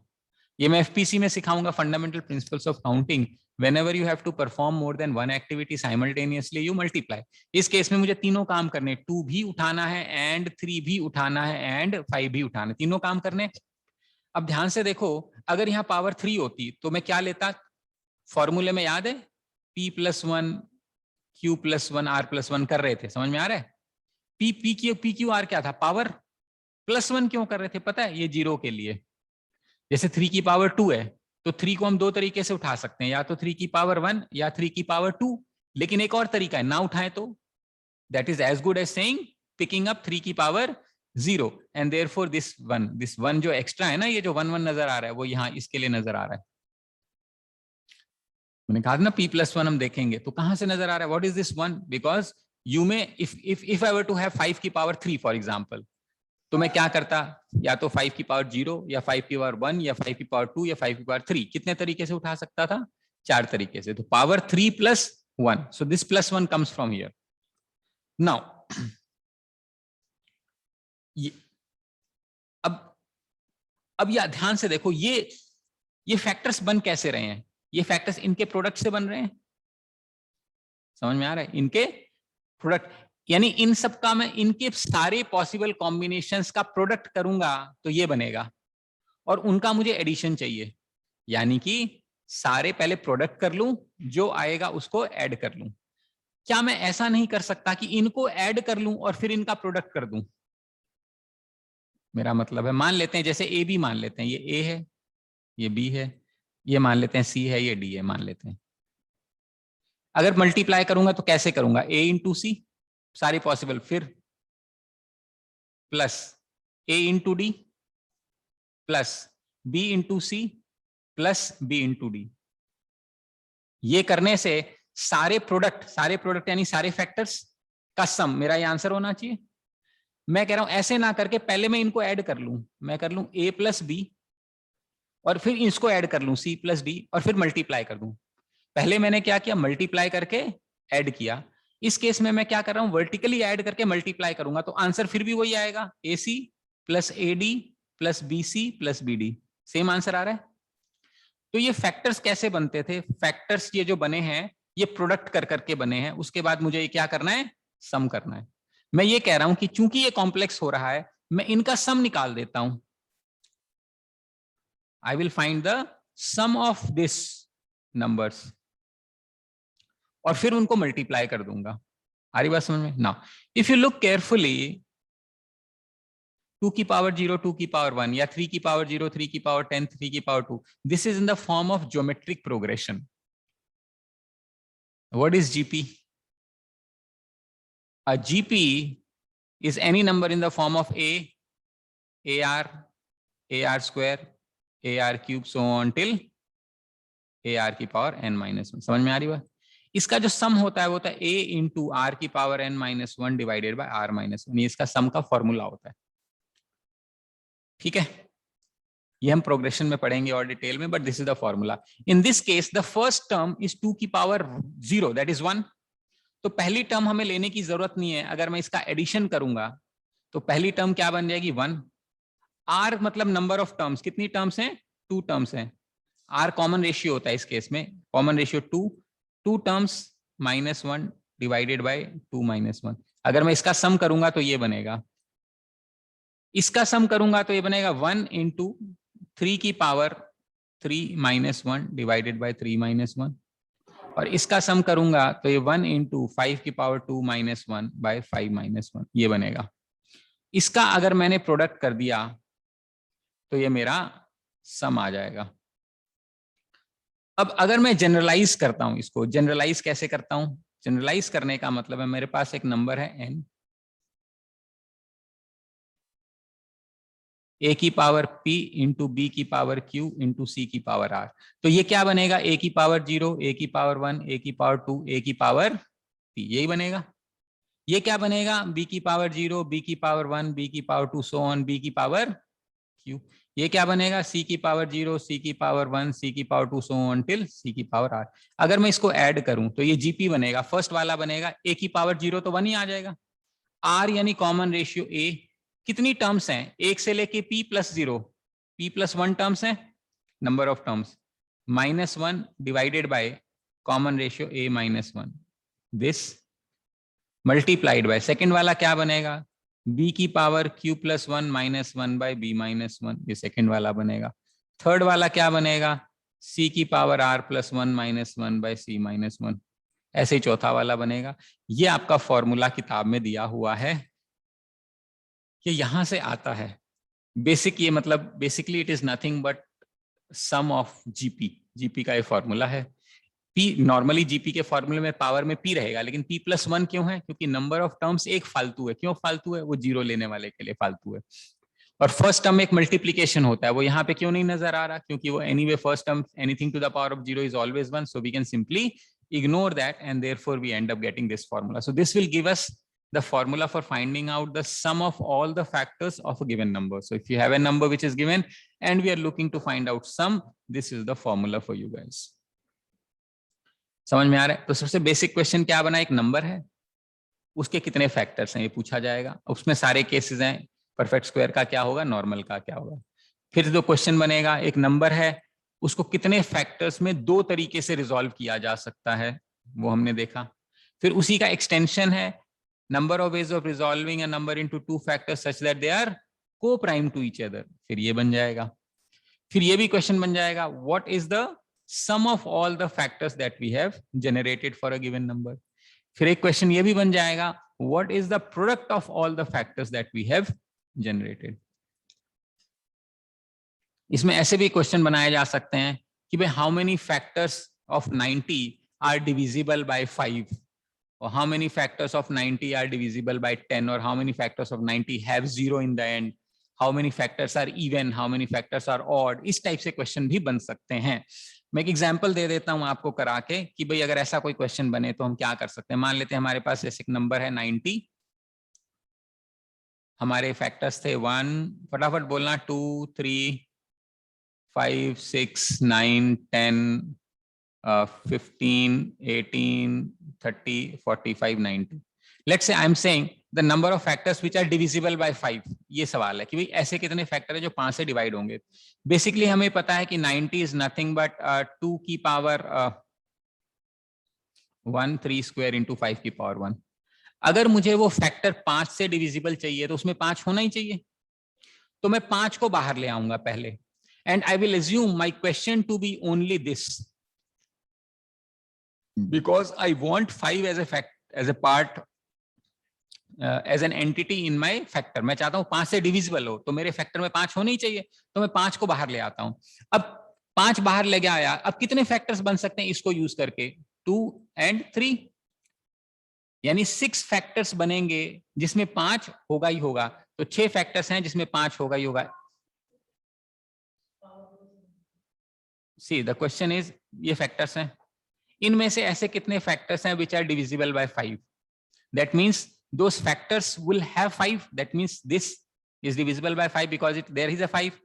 ये मैं एफपीसी में सिखाऊंगा, fundamental principles of counting. Whenever you have to perform more than one activity simultaneously, you multiply. इस केस में मुझे तीनों काम करने, 2 भी उठाना है and 3 भी उठाना है and 5 भी उठाना है. तीनों काम करने. अब ध्यान से देखो, अगर यहाँ पावर 3 होती तो मैं क्या लेता? फॉर्मूले में याद है, p+1 q+1 r+1 कर रहे थे. समझ में आ रहा है? p q r क्या था? पावर +1 क्यों कर रहे थे? पता है? ये 0 के लिए. जैसे 3 की पावर 2 है तो 3 को हम 2 तरीके से उठा सकते हैं, या तो 3 की पावर 1 या 3 की पावर 2. लेकिन एक और तरीका है, ना उठाएं तो. That is as good as saying picking up 3 की पावर 0. एंड देयरफॉर दिस 1 जो एक्स्ट्रा है ना, ये जो 1 1 नजर आ रहा है, वो यहाँ इसके लिए नजर आ रहा है. मैंने कहा ना p+1 हम देखेंगे तो कहां से नजर आ रहा है? What is this 1? Because you में if I were to have 5 की पावर 3 फॉर एग्जांपल, तो मैं क्या करता, या तो 5 की पावर 0 या 5 की पावर 1 या 5 की पावर 2 या 5 की पावर 3, कितने तरीके से उठा सकता था, 4 तरीके से। तो power 3 plus 1, so this plus 1 comes from here. Now अब ये ध्यान से देखो, ये फैक्टर्स बन कैसे रहे हैं, ये फैक्टर्स इनके प्रोडक्ट से बन रहे हैं, समझ में आ रहा है, इनके प्रोडक्ट, यानी इन सब का मैं इनके सारे पॉसिबल कॉम्बिनेशंस का प्रोडक्ट करूंगा तो ये बनेगा, और उनका मुझे एडिशन चाहिए, यानी कि सारे पहले प्रोडक्ट कर लूं, जो आएगा उसको ऐड कर लूं। क्या मैं ऐसा नहीं कर सकता कि इनको ऐड कर लूं और फिर इनका प्रोडक्ट कर दूं? मेरा मतलब है, मान लेते हैं जैसे ए बी मान लेते हैं, ये ए है, ये बी है, ये मान लेते हैं सी है, ये डी है, मान लेते हैं। अगर मल्टीप्लाई करूंगा तो कैसे करूंगा, ए इंटू सी सारी पॉसिबल, फिर plus A into D plus B into C plus B into D. ये करने से सारे प्रोडक्ट यानी सारे फैक्टर्स का सम मेरा ये आंसर होना चाहिए। मैं कह रहा हूं ऐसे ना करके पहले मैं इनको ऐड कर लूं, मैं कर लूं ए प्लस बी और फिर इसको ऐड कर लूं सी प्लस डी और फिर मल्टीप्लाई कर दूं। पहले मैंने क्या किया, मल्टीप्लाई करके ऐड किया। इस केस में मैं क्या कर रहा हूं, वर्टिकली ऐड करके मल्टीप्लाई करूंगा, तो आंसर फिर भी वही आएगा, A C plus A D plus B C plus B D, same answer आ रहा है। तो ये फैक्टर्स कैसे बनते थे, फैक्टर्स ये जो बने हैं ये प्रोडक्ट कर करके बने हैं, उसके बाद मुझे ये क्या करना है, सम करना है। मैं ये कह रहा हूं कि चूंकि ये कॉम्प्लेक्स हो रहा है, मैं इनका सम निकाल देता हूं। I will find the sum of this numbers और फिर उनको मल्टीप्लाई कर दूंगा। आ रही बात समझ में? Now if you look carefully, 2 की पावर 0, 2 की पावर 1 या 3 की पावर 0, 3 की पावर 10, 3 की power 2, this is in the form of geometric progression. What is GP? A GP is any number in the form of AR, AR square, AR cube, so on till AR की power n-1। समझ में आ रही बात? इसका जो सम होता है वो होता है a इंटू आर की power n-1 divided by r-1, ये इसका सम का फॉर्मूला होता है। ठीक है, ये हम प्रोग्रेशन में पढ़ेंगे और डिटेल में, but this is the formula. In this case the first term is 2 की पावर 0, दैट इज 1। तो पहली टर्म हमें लेने की जरूरत नहीं है, अगर मैं इसका एडिशन करूंगा तो पहली टर्म क्या बन जाएगी, 1। आर मतलब नंबर ऑफ टर्म्स, कितनी टर्म्स हैं, 2 टर्म्स हैं। आर कॉमन रेशियो होता है इस केस में, common ratio 2 terms -1 divided bye 2 -1। अगर मैं इसका सम करूंगा तो ये बनेगा, इसका सम करूंगा तो ये बनेगा 1 इंटू 3 की पावर 3 -1 डिवाइडेड बाय 3 -1, और इसका सम करूंगा तो ये 1 इंटू 5 की पावर 2 -1 बाय 5 -1, ये बनेगा। इसका अगर मैंने प्रोडक्ट कर दिया तो ये मेरा सम आ जाएगा। अब अगर मैं जनरलाइज करता हूं, इसको जनरलाइज कैसे करता हूं, जनरलाइज करने का मतलब है मेरे पास एक नंबर है n, a की पावर p इंटू बी की पावर q इंटू सी की पावर r। तो ये क्या बनेगा, a की पावर 0, a की पावर 1, a की पावर 2, a की पावर p, यही बनेगा। ये क्या बनेगा, b की पावर 0, b की पावर 1, b की पावर 2, सो ऑन b की पावर q। ये क्या बनेगा, c की पावर 0, c की पावर 1, c की power 2, so on till c की पावर r। अगर मैं इसको ऐड करूं तो ये gp बनेगा, फर्स्ट वाला बनेगा a की पावर 0 तो 1 ही आ जाएगा, r यानी कॉमन रेशियो a, कितनी टर्म्स हैं, 1 से लेके p plus 0, p plus 1 terms हैं, number of terms, -1 divided by common ratio a -1, this multiplied by second वाला क्या बनेगा, b की power q plus 1 -1 by b -1, ये सेकेंड वाला बनेगा। थर्ड वाला क्या बनेगा, c की power r plus 1 -1 by c -1, ऐसे ही चौथा वाला बनेगा। ये आपका फॉर्मूला किताब में दिया हुआ है, ये यहां से आता है बेसिक, ये मतलब basically it is nothing but sum of GP, GP का ये फॉर्मूला है। P नॉर्मली जीपी के फॉर्मूले में पावर में P रहेगा, लेकिन P प्लस 1 क्यों है, क्योंकि नंबर ऑफ टर्म्स एक फालतू है। क्यों फालतू है, वो 0 लेने वाले के लिए फालतू है। और फर्स्ट टर्म एक मल्टीप्लीकेशन होता है, वो यहाँ पे क्यों नहीं नजर आ रहा, क्योंकि वो anyway first term anything to the power of 0 is always 1, so we can simply ignore that, and therefore we end up getting this formula. So this will give us the formula for finding out the sum of all the factors of a given number. So if you have a number which is given and we are looking to find out sum, this is the formula for you guys. समझ में आ रहा है? तो सबसे basic question क्या बना, एक नंबर है, उसके कितने फैक्टर्स हैं ये पूछा जाएगा, उसमें सारे केसेस हैं, परफेक्ट स्क्वायर का क्या होगा, नॉर्मल का क्या होगा। फिर जो क्वेश्चन बनेगा, एक नंबर है, उसको कितने फैक्टर्स में दो तरीके से रिजॉल्व किया जा सकता है, वो हमने देखा। फिर उसी का एक्सटेंशन है, number of ways of resolving a number into two factors such that they are co-prime to each other, फिर ये बन जाएगा। फिर ये भी क्वेश्चन बन जाएगा, what is the sum of all the factors that we have generated for a given number. फिर एक क्वेश्चन ये भी बन जाएगा, what is the product of all the factors that we have generated. इसमें ऐसे भी क्वेश्चन बनाए जा सकते हैं कि भाई how many factors of 90 are divisible by 5, or how many factors of 90 are divisible by 10, or how many factors of 90 have 0 in the end, how many factors are even, how many factors are odd। इस type से question भी बन सकते हैं। मैं एक example दे देता हूं आपको करा के कि भाई अगर ऐसा कोई क्वेश्चन बने तो हम क्या कर सकते हैं। मान लेते हैं हमारे पास ऐसे एक नंबर है 90, हमारे फैक्टर्स थे 1, फटाफट बोलना, 2, 3, 5, 6, 9, 10, 15, 18, 30, 45, 90। Let's say I'm saying the number of factors which are divisible by 5। ये सवाल है कि भाई ऐसे कितने फैक्टर है जो 5 से डिवाइड होंगे। बेसिकली हमें पता है कि 90 is nothing but 2 की पावर 1, 3 स्क्वायर इंटू 5 की पावर 1। अगर मुझे वो फैक्टर 5 से डिविजिबल चाहिए तो उसमें 5 होना ही चाहिए, तो मैं 5 को बाहर ले आऊंगा पहले, and I will assume my question to be only this, because I want 5 as a fact, as a part, as an entity in my factor। मैं चाहता हूं 5 से डिविजिबल हो, तो मेरे फैक्टर में 5 होने ही चाहिए, तो मैं 5 को बाहर ले आता हूं। अब 5 बाहर ले गया आया, अब कितने फैक्टर्स बन सकते हैं इसको यूज करके, 2 and 3, यानी 6 फैक्टर्स बनेंगे जिसमें 5 होगा ही होगा। तो 6 फैक्टर्स हैं जिसमें 5 होगा ही होगा। सी द क्वेश्चन इज, ये फैक्टर्स हैं, इनमें से ऐसे कितने फैक्टर्स हैं which are divisible by 5। That means those factors will have 5। That means this is divisible by 5 because there is a 5.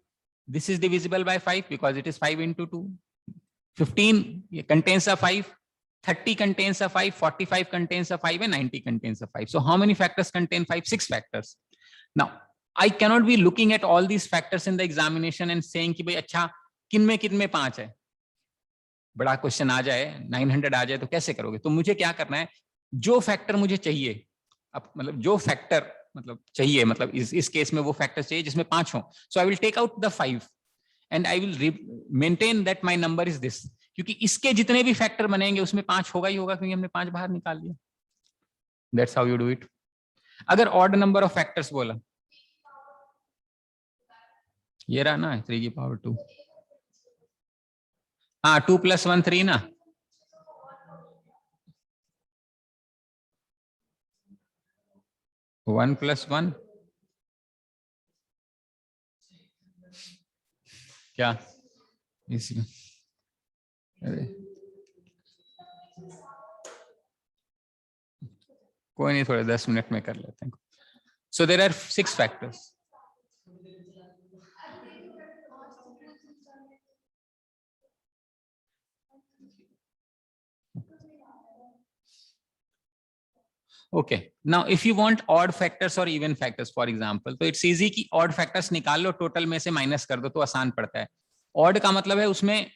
This is divisible by 5 because it is 5 into 2. 15 contains a 5, 30 contains a 5, 45 contains a 5, and 90 contains a 5. So how many factors contain 5? 6 factors. Now I cannot be looking at all these factors in the examination and saying कि भाई अच्छा किन में 5 है। बड़ा question आ जाए, 900 आ जाए तो कैसे करोगे। तो मुझे क्या करना है, जो फैक्टर मुझे चाहिए, अब मतलब जो फैक्टर मतलब चाहिए, मतलब इस केस में वो फैक्टर चाहिए जिसमें 5 हो। So I will take out the 5 and I will maintain that my number is this, क्योंकि इसके जितने भी फैक्टर बनेंगे उसमें 5 होगा ही होगा, क्योंकि हमने 5 बाहर निकाल लिया। That's how you do it. अगर ऑड नंबर ऑफ फैक्टर्स बोला, ये रहा ना 3 की पावर 2, हाँ 2 + 1 3 ना, वन प्लस वन क्या इसी, अरे कोई नहीं, थोड़े 10 मिनट में कर लेते हैं। So there are 6 factors. Okay, now if you want odd factors or even factors, for example, तो it's easy कि odd factors निकाल लो, टोटल में से माइनस कर दो तो आसान पड़ता है। odd का मतलब है उसमें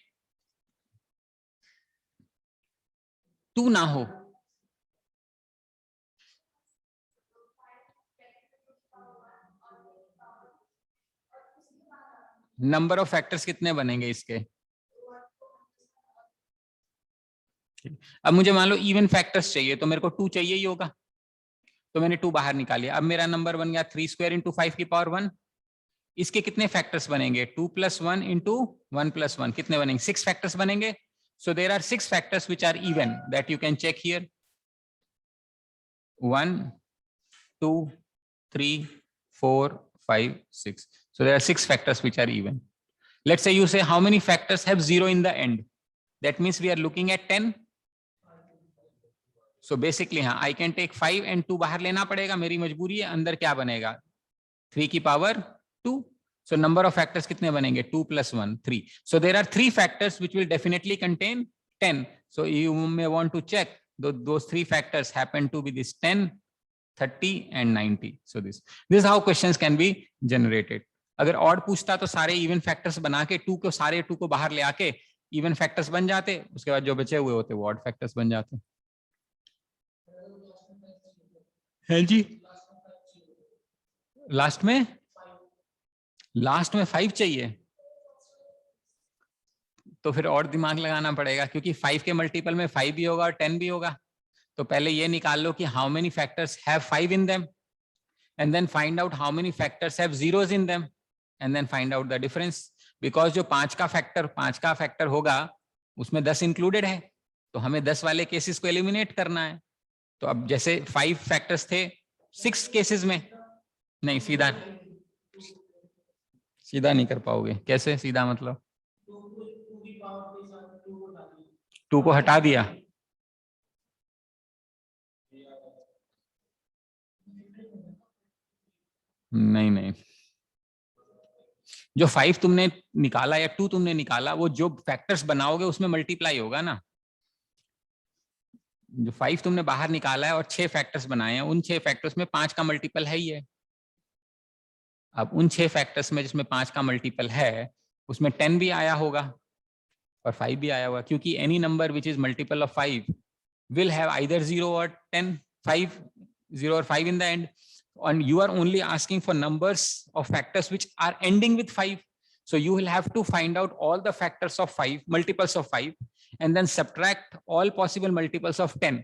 2 ना हो। नंबर ऑफ फैक्टर्स कितने बनेंगे इसके। अब मुझे मान लो इवन फैक्टर्स चाहिए, तो मेरे को 2 चाहिए ही होगा, तो मैंने 2 बाहर निकाल लिया। अब मेरा नंबर बन गया 3 स्क्वायर इंटू 5 की पावर 1। इसके कितने फैक्टर्स बनेंगे, 2 + 1 इंटू 1 + 1, कितने बनेंगे, 6 फैक्टर्स बनेंगे। So there are 6 factors which are even, that you can check here, 1, 2, 3, 4, 5, 6. So there are 6 factors which are even. Let's say you say how many factors have 0 in the end. That means we are looking at 10. So basically हाँ, I can take 5 and 2 बाहर लेना पड़ेगा, मेरी मजबूरी है। अंदर क्या बनेगा? 3 की power 2। So number of factors कितने बनेंगे? 2 + 1 3। So there are 3 factors which will definitely contain 10। So you may want to check those 3 factors happen to be this 10, 30 and 90. So this is how questions can be generated. अगर odd पूछता तो सारे even factors बना के 2 को, सारे 2 को बाहर ले आके इवन फैक्टर्स बन जाते, उसके बाद जो बचे हुए होते वो ऑड फैक्टर्स बन जाते हैं जी। लास्ट में 5 चाहिए, तो फिर और दिमाग लगाना पड़ेगा, क्योंकि 5 के मल्टीपल में 5 भी होगा और 10 भी होगा। तो पहले ये निकाल लो कि how many factors have 5 in them, and then find out how many factors have zeros in them, and then find out the difference. Because जो 5 का फैक्टर होगा उसमें 10 इंक्लूडेड है, तो हमें 10 वाले केसेस को एलिमिनेट करना है। तो अब जैसे 5 फैक्टर्स थे 6 केसेस में, नहीं सीधा नहीं कर पाओगे। कैसे सीधा? मतलब 2 को हटा दिया, नहीं, जो 5 तुमने निकाला या 2 तुमने निकाला, वो जो फैक्टर्स बनाओगे उसमें मल्टीप्लाई होगा ना। जो 5 तुमने बाहर निकाला है और 6 फैक्टर्स बनाए हैं, उन 6 फैक्टर्स में 5 का मल्टीपल है ही है। अब उन 6 फैक्टर्स में जिसमें 5 का मल्टीपल है उसमें 10 भी आया होगा और 5 भी आया होगा, क्योंकि any number which is multiple of 5 will have either 0 or 10, 5, 0 or 5 in the end. And you are only asking for numbers of factors which are ending with 5. So you will have to find out all the factors of 5, multiples of 5, and then subtract all possible multiples of 10.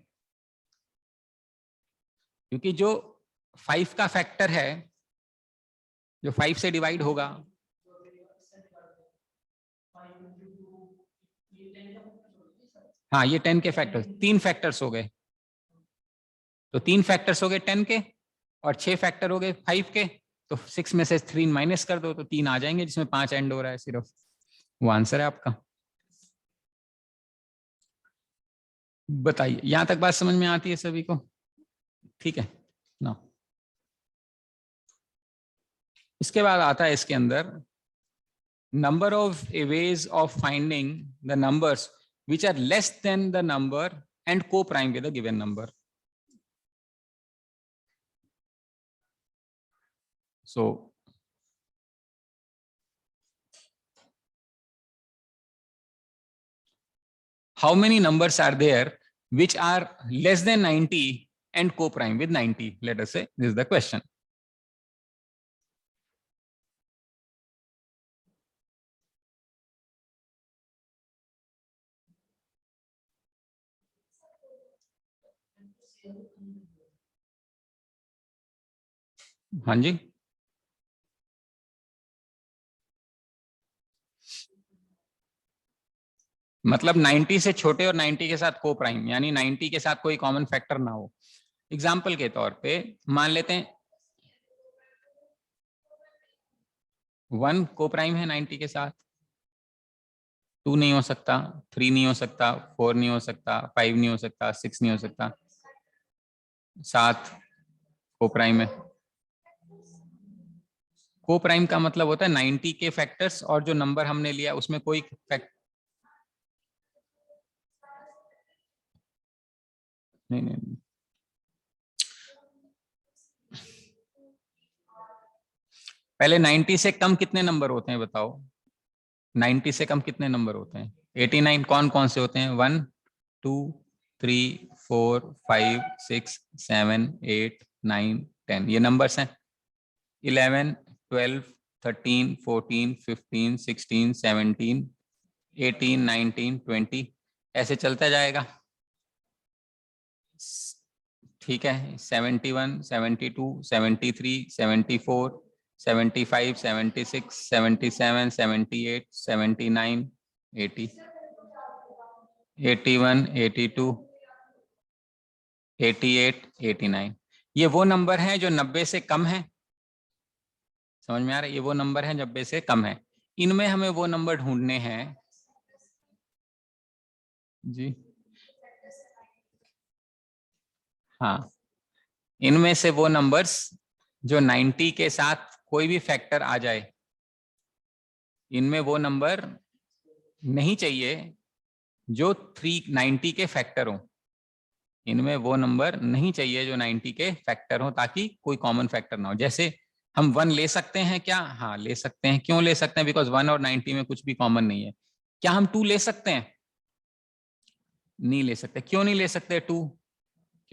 क्योंकि जो 5 का factor है, जो 5 से divide होगा, हाँ ये 10 के फैक्टर्स, 3 फैक्टर्स हो गए, तो 3 फैक्टर्स हो गए 10 के और 6 फैक्टर हो गए 5 के, तो 6 में से 3 माइनस कर दो तो 3 आ जाएंगे, जिसमें 5 एंड हो रहा है सिर्फ। वो आंसर है आपका। बताइए, यहां तक बात समझ में आती है सभी को? ठीक है ना। इसके बाद आता है इसके अंदर number of ways of finding the numbers which are less than the number and coprime with a given number. So how many numbers are there which are less than 90 and co-prime with 90? Let us say this is the question. हाँ जी, मतलब 90 से छोटे और 90 के साथ को prime, यानी 90 के साथ कोई कॉमन फैक्टर ना हो। एग्जाम्पल के तौर पे मान लेते हैं 1 को प्राइम है 90 के साथ, 2 नहीं हो सकता, 3 नहीं हो सकता, 4 नहीं हो सकता, 5 नहीं हो सकता, 6 नहीं हो सकता, 7 को प्राइम है। को प्राइम का मतलब होता है 90 के फैक्टर्स और जो नंबर हमने लिया उसमें कोई फैक्टर नहीं। पहले 90 से कम कितने नंबर होते हैं बताओ? 90 से कम कितने नंबर होते हैं? 89। कौन कौन से होते हैं? 1, 2, 3, 4, 5, 6, 7, 8, 9, 10 ये नंबर्स हैं। 11, 12, 13, 14, 15, 16, 17, 18, 19, 20 ऐसे चलता जाएगा। ठीक है, 71, 72, 73, 74, 75, 76, 77, 78, 79, 80, 81, 82, 88, 89 ये वो नंबर हैं जो 90 से कम है। समझ में आ रहा है? ये वो नंबर है 90 से कम है। इनमें हमें वो नंबर ढूंढने हैं जी। हाँ, इनमें से वो नंबर्स जो 90 के साथ कोई भी फैक्टर आ जाए, इनमें वो नंबर नहीं चाहिए जो 390 के फैक्टर हो। इनमें वो नंबर नहीं चाहिए जो 90 के फैक्टर हो, ताकि कोई कॉमन फैक्टर ना हो। जैसे हम 1 ले सकते हैं क्या? हाँ ले सकते हैं। क्यों ले सकते हैं? बिकॉज 1 और 90 में कुछ भी कॉमन नहीं है। क्या हम 2 ले सकते हैं? नहीं ले सकते। क्यों नहीं ले सकते 2?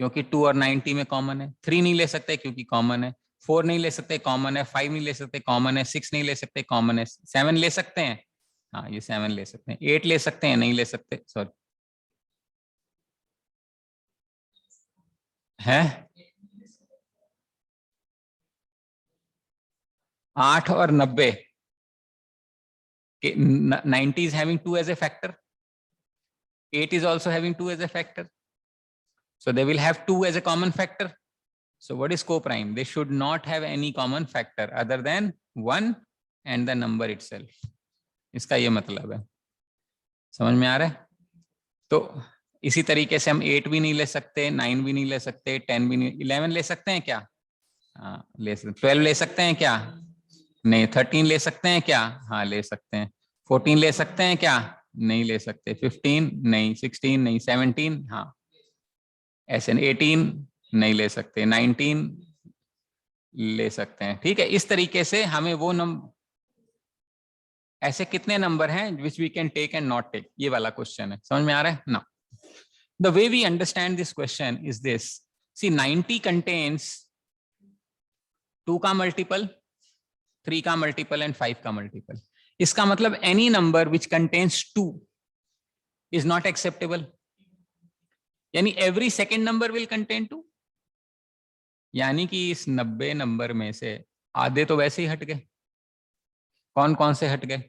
क्योंकि 2 और 90 में कॉमन है। 3 नहीं ले सकते क्योंकि कॉमन है। 4 नहीं ले सकते, कॉमन है। 5 नहीं ले सकते, कॉमन है। 6 नहीं ले सकते, कॉमन है। 7 ले सकते हैं, हाँ ये 7 ले सकते हैं। 8 ले सकते हैं, नहीं ले सकते, सॉरी है। 8 और 90 90 is having 2 as a factor. 8 is also having 2 as a factor. So they will have 2 as a common factor. So what is co-prime? They should not have any common factor other than 1 and the number itself. इसका ये मतलब है। समझ में आ रहा है? तो इसी तरीके से हम 8 भी नहीं ले सकते, 9 भी नहीं ले सकते, 10 भी नहीं। 11 ले सकते हैं क्या? हाँ ले सकते। 12 ले सकते हैं क्या? नहीं। 13 ले सकते हैं क्या? हाँ ले सकते हैं। 14 ले सकते हैं क्या? नहीं ले सकते। 15 नहीं। 16 नहीं। 17 हाँ ऐसे। 18 नहीं ले सकते। 19 ले सकते हैं। ठीक है, इस तरीके से हमें वो ऐसे कितने नंबर हैं which we can take and not take, ये वाला क्वेश्चन है। समझ में आ रहा है ना? The way we understand this question is this. See 90 contains 2 का मल्टीपल, 3 का मल्टीपल एंड 5 का मल्टीपल। इसका मतलब any number which contains 2 is not acceptable, यानी every second number will contain 2। यानी कि इस 90 नंबर में से आधे तो वैसे ही हट गए। कौन कौन से हट गए?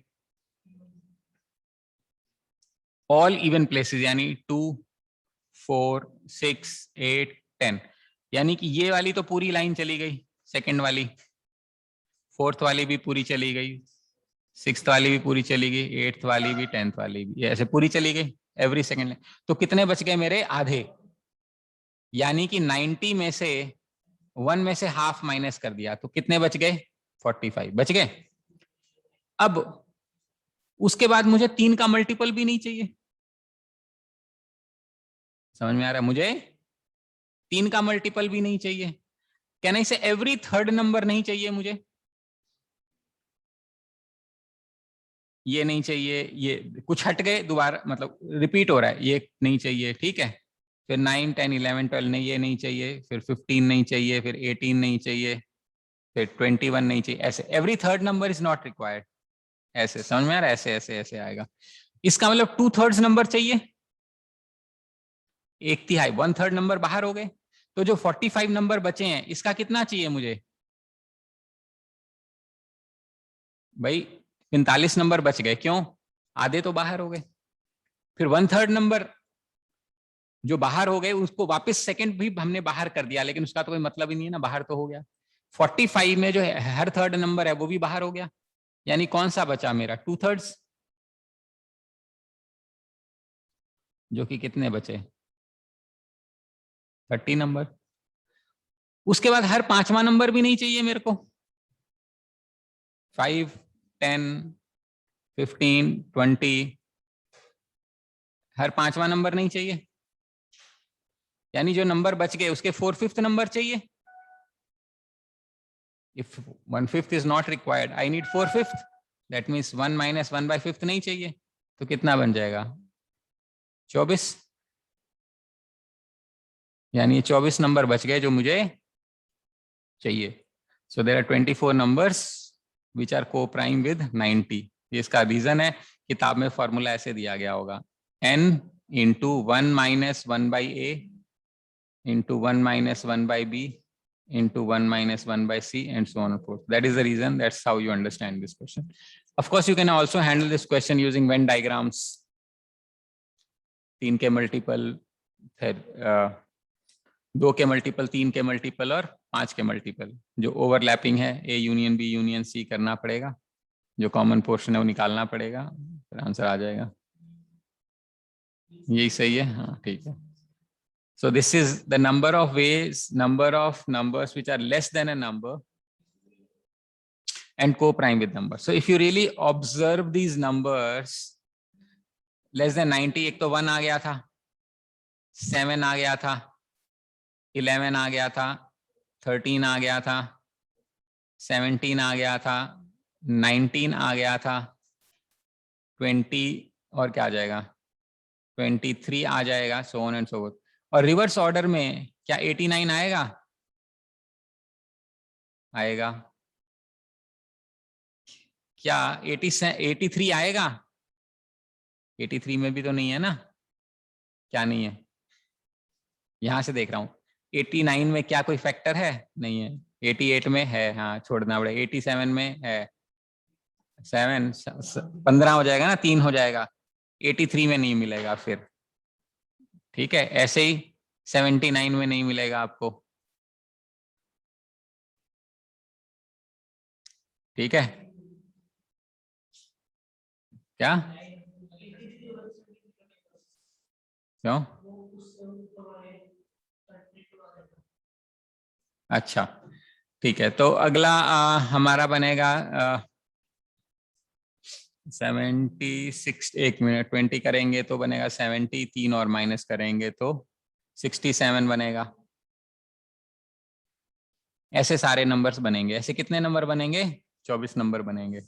ऑल इवन प्लेसेस, यानी 2, 4, 6, 8, 10। यानी कि ये वाली तो पूरी लाइन चली गई, सेकंड वाली। फोर्थ वाली भी पूरी चली गई, सिक्स्थ वाली भी पूरी चली गई, एट्थ वाली भी, 10th वाली भी, ऐसे पूरी चली गई एवरी सेकंड। तो कितने बच गए मेरे? आधे। यानी कि 90 में से 1 में से हाफ माइनस कर दिया तो कितने बच गए? 45 बच गए। अब उसके बाद मुझे 3 का मल्टीपल भी नहीं चाहिए। समझ में आ रहा है? मुझे 3 का मल्टीपल भी नहीं चाहिए। कैन आई से एवरी थर्ड नंबर नहीं चाहिए मुझे? ये नहीं चाहिए, ये कुछ हट गए दोबारा, मतलब रिपीट हो रहा है, ये नहीं चाहिए। ठीक है, फिर 9, 10, 11, 12 नहीं, ये नहीं चाहिए। फिर 15 नहीं चाहिए, फिर 18 नहीं चाहिए, फिर 21 नहीं चाहिए। ऐसे every third number is not required. ऐसे समझ में आ रहा है? ऐसे ऐसे ऐसे आएगा। इसका मतलब 2/3 नंबर चाहिए, 1/3, 1/3 नंबर बाहर हो गए। तो जो 45 नंबर बचे हैं, इसका कितना चाहिए मुझे? भाई 45 नंबर बच गए, क्यों? आधे तो बाहर हो गए। फिर 1/3 नंबर जो बाहर हो गए, उसको वापस सेकंड भी हमने बाहर कर दिया, लेकिन उसका तो कोई मतलब ही नहीं है ना, बाहर तो हो गया। 45 में जो है हर थर्ड नंबर है वो भी बाहर हो गया। यानी कौन सा बचा मेरा? 2/3, जो कि कितने बचे? 30 नंबर। उसके बाद हर पांचवा नंबर भी नहीं चाहिए मेरे को। 5, 10, 15, 20, हर पांचवा नंबर नहीं चाहिए। यानी जो नंबर बच गए उसके 4/5 नंबर चाहिए। If 1/5 is not required, I need 4/5. That means 1 minus 1/5 नहीं चाहिए। तो कितना बन जाएगा? 24। यानी ये 24 नंबर बच गए जो मुझे चाहिए। So there are 24 numbers which are co-prime with 90. इसका रीजन है, किताब में फॉर्मूला ऐसे दिया गया होगा, n into 1 minus 1 by a into 1 minus 1 by b into 1 minus 1 by c and so on and forth. That is the reason. That's how you understand this question. Of course, you can also handle this question using Venn diagrams. 3 के multiple, फिर 2 के multiple, 3 के multiple और 5 के multiple. जो overlapping है, A union B union C करना पड़ेगा, जो कॉमन पोर्शन है वो निकालना पड़ेगा, फिर आंसर आ जाएगा। यही सही है? हाँ ठीक है। So this is the number of ways, number of numbers which are less than a number and co-prime with number. So if you really observe these numbers, less than 90, एक तो 1 आ गया था, 7 आ गया था, 11 आ गया था, 13 आ गया था, 17 आ गया था, 19 आ गया था, 20 और क्या आ जाएगा, 23 आ जाएगा, so on and so forth. और रिवर्स ऑर्डर में क्या 89 आएगा? आएगा। क्या 83 आएगा? 83 में भी तो नहीं है ना, क्या नहीं है? यहां से देख रहा हूं, 89 में क्या कोई फैक्टर है? नहीं है। 88 में है, हाँ छोड़ना पड़ेगा। 87 में है, 15 हो जाएगा ना, 3 हो जाएगा। 83 में नहीं मिलेगा फिर, ठीक है। ऐसे ही 79 में नहीं मिलेगा आपको, ठीक है। क्या क्यों? अच्छा ठीक है, तो अगला हमारा बनेगा 76, एक मिनट, 20 करेंगे तो बनेगा 70, 3 और माइनस करेंगे तो 67 बनेगा। ऐसे सारे नंबर्स बनेंगे। ऐसे कितने नंबर बनेंगे? 24 नंबर बनेंगे।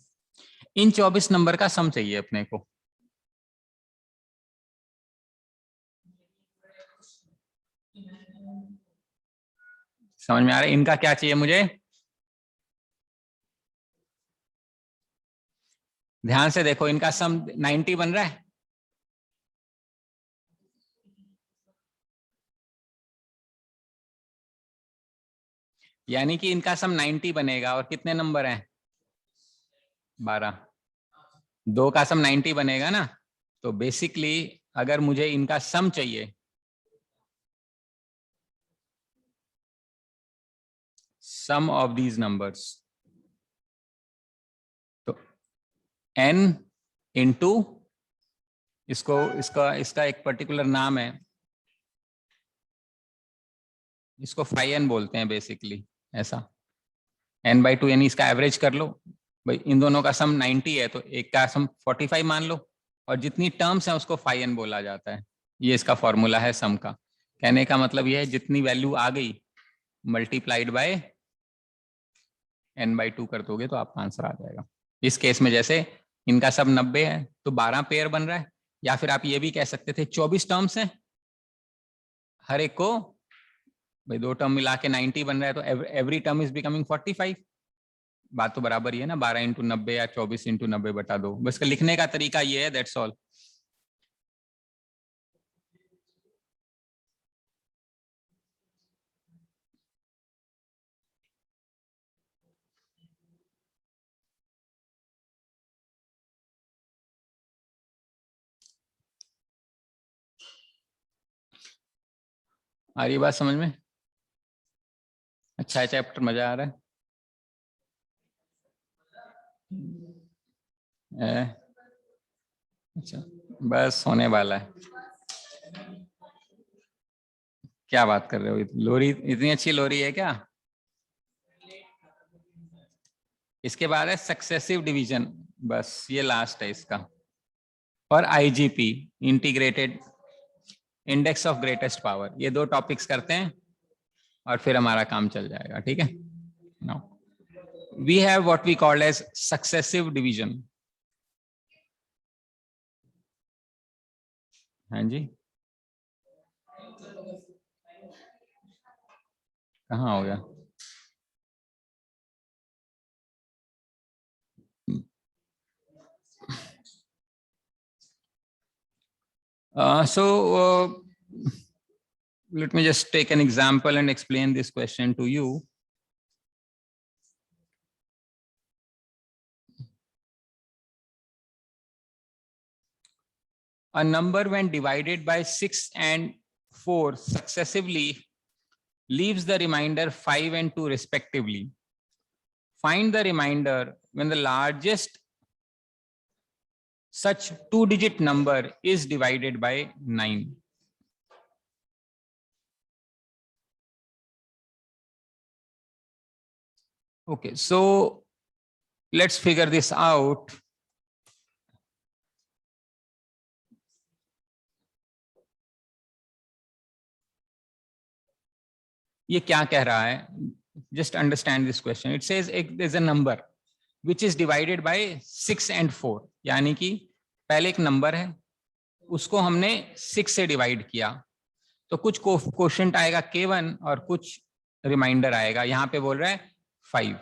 इन 24 नंबर का सम चाहिए अपने को। समझ में आ रहा है? इनका क्या चाहिए मुझे? ध्यान से देखो, इनका सम 90 बन रहा है। यानी कि इनका सम 90 बनेगा। और कितने नंबर हैं? 12। 2 का सम 90 बनेगा ना। तो बेसिकली अगर मुझे इनका सम चाहिए, सम ऑफ दीज नंबर्स, तो n इंटू इसका एक पर्टिकुलर नाम है, इसको फाई n बोलते हैं बेसिकली। ऐसा n/2, यानी इसका एवरेज कर लो भाई। इन दोनों का सम 90 है तो एक का सम 45 मान लो, और जितनी टर्म्स है उसको फाई n बोला जाता है। ये इसका फॉर्मूला है सम का। कहने का मतलब ये है, जितनी वैल्यू आ गई मल्टीप्लाइड बाय n/2 कर दोगे तो आपका आंसर आ जाएगा। इस केस में जैसे इनका सब 90 है तो 12 पेयर बन रहा है, या फिर आप ये भी कह सकते थे 24 टर्म्स हैं, हर एक को भाई 2 टर्म मिला के 90 बन रहा है, तो एवरी टर्म इज बिकमिंग 45। बात तो बराबर ही है ना, 12 इंटू 90 या 24 इंटू 90 बटा 2। बस लिखने का तरीका ये है, दैट्स ऑल। आ रही बात समझ में? अच्छा है चैप्टर, मजा आ रहा है? अच्छा, बस होने वाला है। क्या बात कर रहे हो? लोरी इतनी अच्छी लोरी है क्या? इसके बाद है सक्सेसिव डिवीजन, बस ये लास्ट है इसका। और IGP, integrated index of greatest power, ये 2 टॉपिक्स करते हैं और फिर हमारा काम चल जाएगा, ठीक है। Now we have what we called as successive division. हाँ जी, कहाँ हो गया? So let me just take an example and explain this question to you. A number when divided by 6 and 4 successively leaves the remainder 5 and 2 respectively. Find the remainder when the largest such 2-digit number is divided by 9. Okay, so let's figure this out. ये क्या कह रहा है? Just understand this question. It says there's a number which is divided by 6 and 4. यानी कि पहले एक number है, उसको हमने 6 से डिवाइड किया, तो कुछ कोशेंट आएगा K1 और कुछ रिमाइंडर आएगा, यहाँ पे बोल रहा है 5.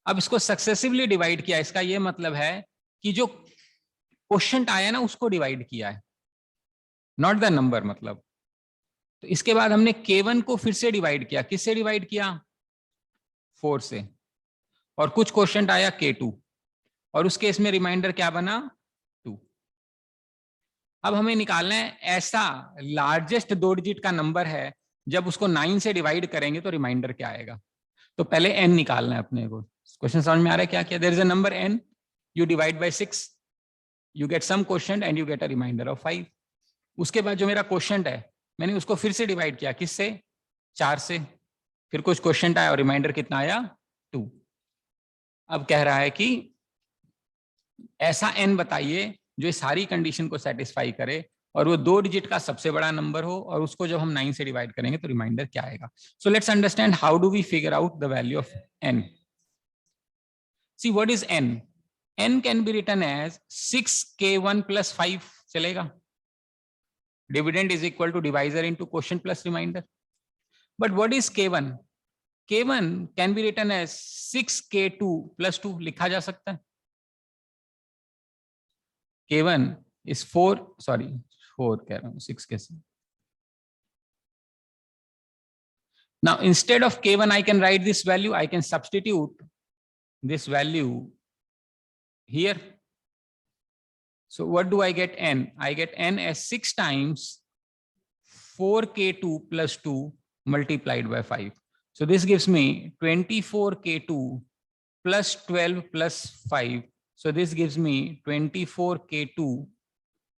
अब इसको सक्सेसिवली डिवाइड किया, इसका ये मतलब है कि जो कोशेंट आया ना उसको डिवाइड किया है, नॉट द नंबर मतलब. तो इसके बाद हमने K1 को फिर से डिवाइड किया, किससे डिवाइड किया? 4 से. और कुछ क्वेश्चन आया K2 और उस केस में रिमाइंडर क्या बना? 2. अब हमें निकालना है ऐसा लार्जेस्ट 2 डिजिट का नंबर है, जब उसको 9 से डिवाइड करेंगे तो रिमाइंडर क्या आएगा. तो पहले n निकालना है अपने को. क्वेश्चन समझ में आ रहा है क्या क्या? There is a number n, you divide by 6, you get some question and you get a remainder of 5. उसके बाद जो मेरा क्वेश्चन है मैंने उसको फिर से डिवाइड किया, किससे? 4 से. फिर कुछ क्वेश्चन आया और रिमाइंडर कितना आया? 2. अब कह रहा है कि ऐसा n बताइए जो इस सारी कंडीशन को सेटिस्फाई करे और वो 2 डिजिट का सबसे बड़ा नंबर हो, और उसको जब हम 9 से डिवाइड करेंगे तो रिमाइंडर क्या आएगा. So let's understand how do we figure out the value of n. See what is n? n can be written as 6k1 plus 5. चलेगा. Dividend is equal to divisor into quotient plus remainder. But what is K1? K1 can be written as 6k2 plus 2. लिखा जा सकता है. K1 is 4, sorry 4 कह रहा हूँ, 6 कैसे. Now instead of K1 I can write this value, I can substitute this value here. So what do I get n? I get n as 6 times 4k2 plus 2 multiplied by 5. So this gives me 24k2 plus 12 plus 5. So this gives me 24k2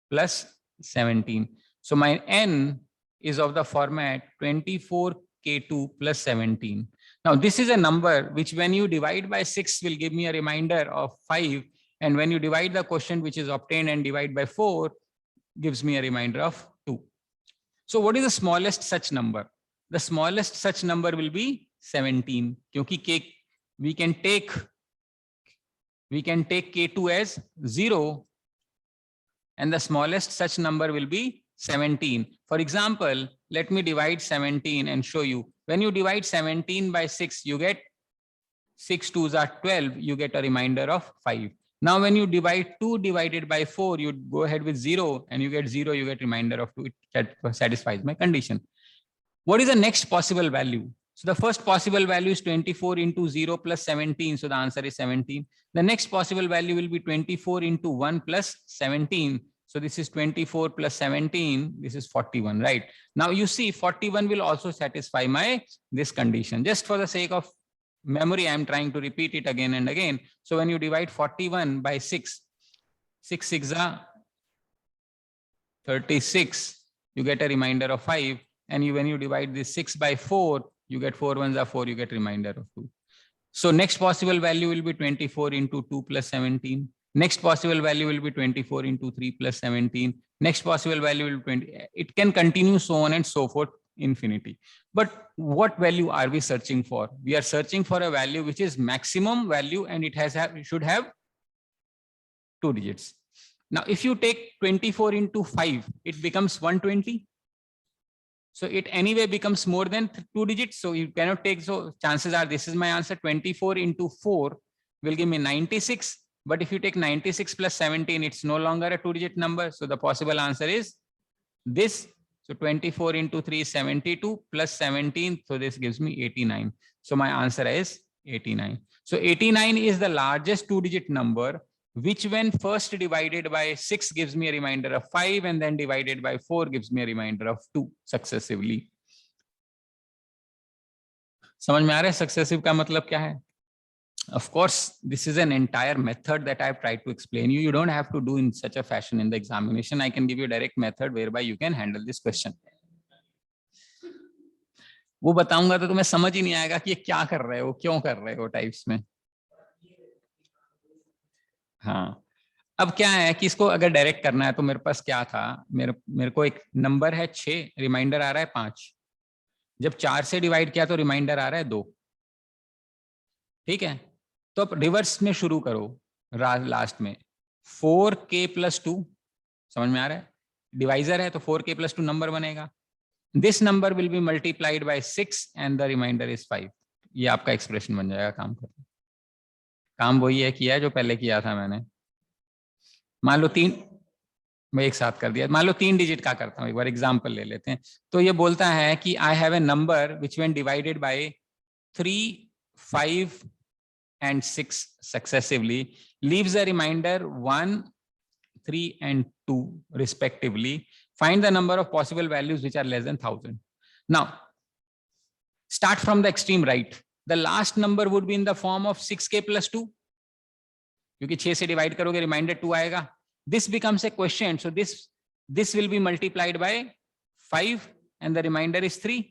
plus 17. So my n is of the format 24k2 plus 17. Now this is a number which when you divide by 6 will give me a remainder of 5, and when you divide the quotient which is obtained and divide by 4 gives me a remainder of 2. So what is the smallest such number? The smallest such number will be 17, क्योंकि we can take k2 as 0, and the smallest such number will be 17. For example, let me divide 17 and show you. When you divide 17 by 6, you get 6 2s are 12, you get a remainder of 5. Now when you divide 2 divided by 4, you go ahead with 0 and you get 0, you get remainder of 2. It satisfies my condition. What is the next possible value? So the first possible value is 24 into 0 plus 17. So the answer is 17. The next possible value will be 24 into 1 plus 17. So this is 24 plus 17. This is 41, right? Now you see 41 will also satisfy this condition. Just for the sake of memory, I am trying to repeat it again and again. So when you divide 41 by 6, 6 6 are 36, you get a remainder of 5. And when you divide this 6 by 4, you get 4 1s are 4, you get remainder of 2. So next possible value will be 24 into 2 plus 17. Next possible value will be 24 into 3 plus 17. Next possible value will be 20. It can continue so on and so forth, infinity. But what value are we searching for? We are searching for a value which is maximum value, and it should have 2 digits. Now, if you take 24 into 5, it becomes 120. So it anyway becomes more than 2 digits. So you cannot take, so chances are this is my answer. 24 into 4 will give me 96. But if you take 96 plus 17, it's no longer a 2-digit number. So the possible answer is this. So 24 into 3 is 72 plus 17. So this gives me 89. So my answer is 89. So 89 is the largest 2-digit number, which when first divided by 6 gives me a remainder of 5, and then divided by 4 gives me a remainder of 2 successively. समझ में आ रहा है successive का मतलब क्या है? Of course, this is an entire method that I've tried to explain you. You don't have to do in such a fashion in the examination. I can give you a direct method whereby you can handle this question. वो बताऊंगा तो तुम्हें समझ ही नहीं आएगा कि ये क्या कर रहे हो, क्यों कर रहे हो टाइप्स में। हाँ, अब क्या है कि इसको अगर डायरेक्ट करना है तो मेरे पास क्या था, मेरे मेरे को एक नंबर है 6, रिमाइंडर आ रहा है 5। जब 4 से डिवाइड किया तो रिमाइंडर आ रहा है 2। ठीक है, तो अब रिवर्स में शुरू करो, लास्ट में 4k+2, समझ में आ रहा है, डिवाइजर है तो 4k+2 नंबर बनेगा। This number will be multiplied by 6 and the remainder is 5। ये आपका एक्सप्रेशन बन जाएगा। काम कर, काम वही है किया है जो पहले किया था मैंने। मान लो 3, मैं एक साथ कर दिया, मान लो 3 डिजिट का करता हूँ, एक बार एग्जांपल ले लेते हैं। तो ये बोलता है कि I have a number which when divided by 3, 5 and 6 successively leaves a remainder 1, 3 and 2 respectively. Find the number of possible values which are less than 1000. Now start from the extreme right. The last number would be in the form of 6k+2, क्योंकि 6 से divide करोगे reminder 2 आएगा। This becomes a quotient, so this will be multiplied by 5 and the remainder is 3,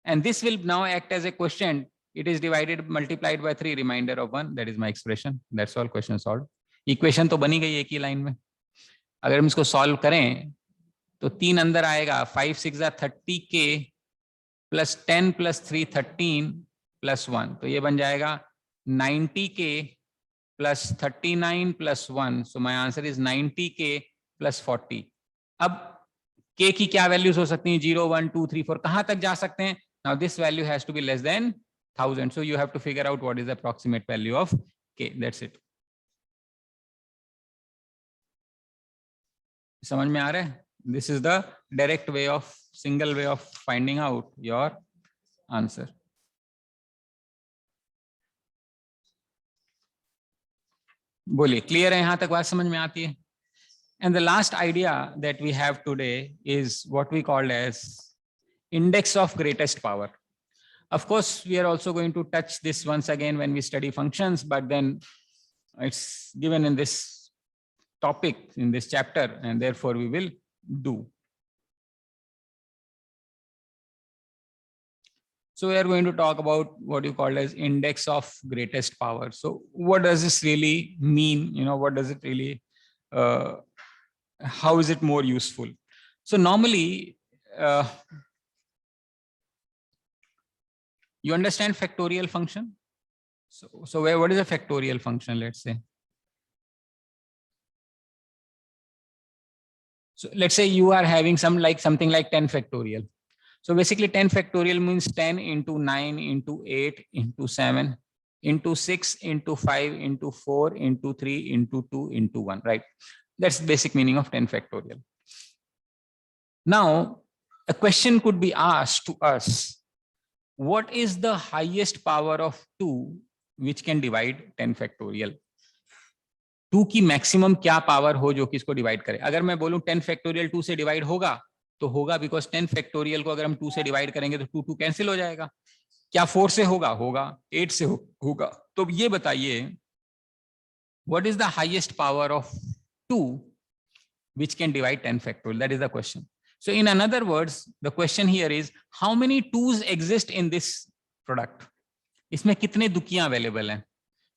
and this will now act as a quotient. It is divided multiplied by 3, remainder of 1. That is my expression. That's all. Question solved. Equation तो बनी गई एक ही line में। अगर हम इसको solve करें तो 3 अंदर आएगा, 5 6 30k प्लस 10 प्लस 3 13 प्लस 1, तो ये बन जाएगा 90k plus 39 plus 1। So my answer is 90k plus 40। अब k की क्या वैल्यूज हो सकती हैं? 0 1 2 3 4, कहां तक जा सकते हैं? Now this value has to be less than 1000, so you have to figure out what is the approximate value of k. That's it. समझ में आ रहा है? This is the direct way of, single way of finding out your answer. बोलिए, clear है? यहां तक बात समझ में आती है? And the last idea that we have today is what we call as index of greatest power. Of course, we are also going to touch this once again when we study functions, but then it's given in this topic, in this chapter, and therefore we will do. So we are going to talk about what you call as index of greatest power. So what does this really mean? You know, what does it really, how is it more useful? So normally, you understand factorial function? So what is a factorial function, let's say? So let's say you are having something like 10 factorial. So basically 10 factorial means 10 into 9 into 8 into 7 into 6 into 5 into 4 into 3 into 2 into 1, right? That's the basic meaning of 10 factorial. Now, a question could be asked to us, what is the highest power of 2 which can divide 10 factorial? 2 की maximum क्या power हो जो कि इसको divide करे? अगर मैं बोलूं 10 फैक्टोरियल 2 से डिवाइड होगा तो होगा, बिकॉज 10 फैक्टोरियल को अगर हम 2 से डिवाइड करेंगे तो 2 2 कैंसिल हो जाएगा। क्या 4 से होगा? होगा। 8 से होगा। तो ये बताइए, what is the highest power of 2 which can divide 10 factorial? That is the question. So in another words, the question here is how many 2's exist in this product? इसमें कितने दुकियां अवेलेबल हैं?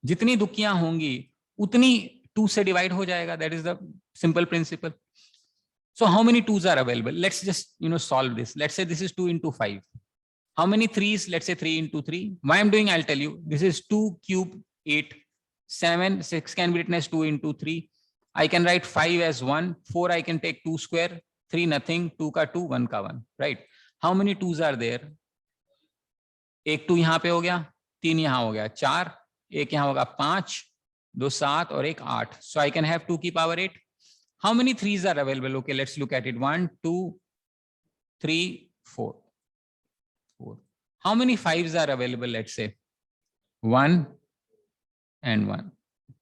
जितनी दुकियां होंगी उतनी 2 से डिवाइड हो जाएगा। That is the simple principle. So how many 2's are available? Let's just solve this. Let's say this is 2 into 5. How many 3's? Let's say 3 into 3. Why I'm doing, I'll tell you. This is 2 cube 8. 7, 6 can be written as 2 into 3. I can write 5 as 1. 4 I can take 2 square. 3 nothing. 2 का 2, 1 का 1. Right? How many 2's are there? एक 2 यहाँ पे हो गया, 3 यहाँ हो गया, 4, एक यहाँ होगा 5, 2 7 और एक 8. So I can have 2 की power 8. How many 3's are available? Okay, let's look at it. 1, 2, 3, 4. 4. How many 5's are available? Let's say 1 and 1,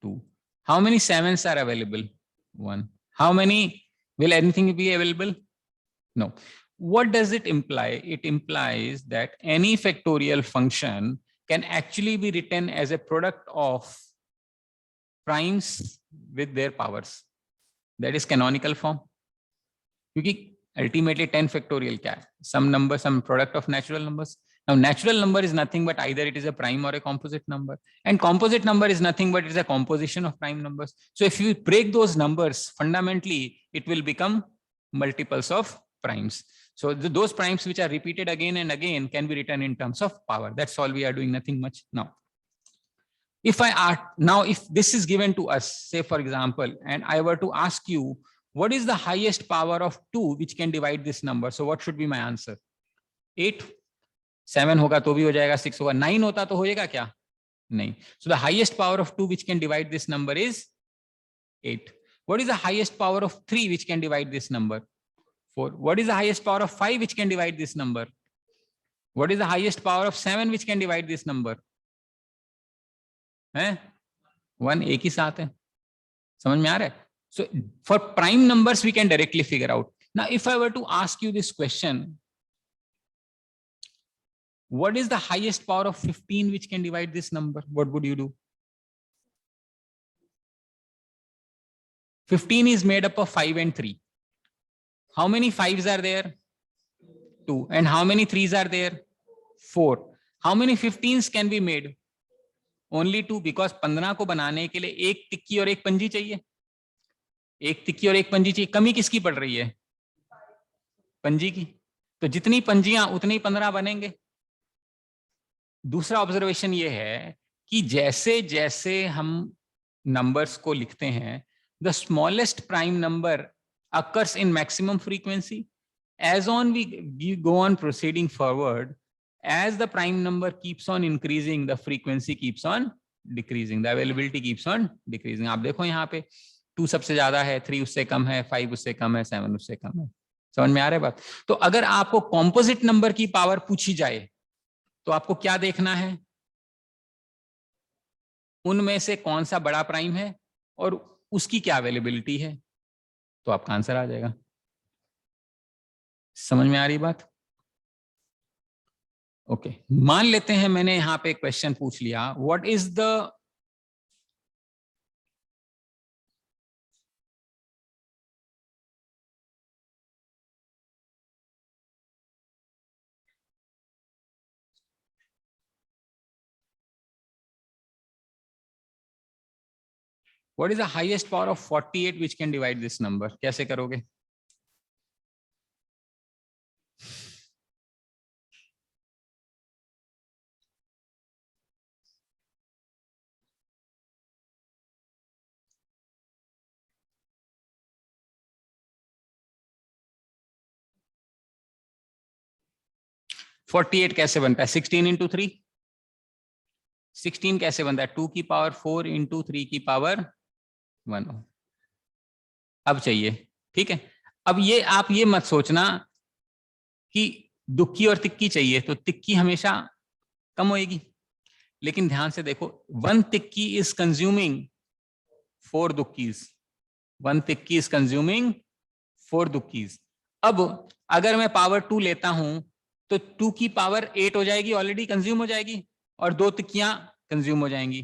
2. How many 7's are available? 1. How many? Will anything be available? No. What does it imply? It implies that any factorial function can actually be written as a product of primes with their powers. That is canonical form. क्योंकि Ultimately 10 factorial क्या है? Some number, some product of natural numbers. Now natural number is nothing but either it is a prime or a composite number, and composite number is nothing but it is a composition of prime numbers. So if you break those numbers, fundamentally it will become multiples of primes. So those primes which are repeated again and again can be written in terms of power. That's all we are doing, nothing much. Now if if this is given to us, say for example, and I were to ask you what is the highest power of 2 which can divide this number, so what should be my answer? 8. 7 होगा तो भी हो जाएगा, 6 होगा, 9 होता तो होएगा क्या? नहीं. So the highest power of 2 which can divide this number is 8. What is the highest power of 3 which can divide this number? 4. What is the highest power of 5 which can divide this number? What is the highest power of 7 which can divide this number? है 1. एक ही साथ है, समझ में आ रहा है? So for prime numbers we can directly figure out. Now if I were to ask you this question, what is the highest power of 15 which can divide this number? What would you do? 15 is made up of 5 and 3. How many 5s are there? 2. And how many 3s are there? 4. How many 15s can be made? Only 2, because 15 को बनाने के लिए एक तिक्की और एक पंजी चाहिए. एक तिक्की और एक पंजी चाहिए. कमी किसकी पड़ रही है? पंजी की. तो जितनी पंजियां उतनी 15 बनेंगे. दूसरा ऑब्जर्वेशन ये है कि जैसे जैसे हम नंबर्स को लिखते हैं, the smallest prime number occurs in maximum frequency. As on we go on proceeding forward, as the prime number keeps on increasing, the frequency keeps on decreasing, the availability keeps on decreasing. आप देखो यहाँ पे 2 सबसे ज्यादा है, 3 उससे कम है, 5 उससे कम है, 7 उससे कम है. समझ में आ रहा है बात? तो अगर आपको कॉम्पोजिट नंबर की पावर पूछी जाए तो आपको क्या देखना है? उनमें से कौन सा बड़ा प्राइम है और उसकी क्या अवेलेबिलिटी है, तो आपका आंसर आ जाएगा. समझ में आ रही बात? ओके, मान लेते हैं मैंने यहां पे क्वेश्चन पूछ लिया, what is the What is the highest power of 48 which can divide this number? कैसे करोगे? (48) कैसे बनता है? 16 इंटू 3. 16 कैसे बनता है? 2 की पावर 4 इंटू 3 की पावर 1. अब चाहिए, ठीक है. अब ये आप ये मत सोचना कि दुक्की और तिक्की चाहिए, तो तिक्की हमेशा कम होएगी. लेकिन ध्यान से देखो, 1 तिक्की इज कंज्यूमिंग 4 दुक्कीज. 1 तिक्की इज कंज्यूमिंग 4 दुक्कीज. अब अगर मैं पावर 2 लेता हूं तो 2 की पावर 8 हो जाएगी, ऑलरेडी कंज्यूम हो जाएगी, और 2 तिक्कियां कंज्यूम हो जाएंगी.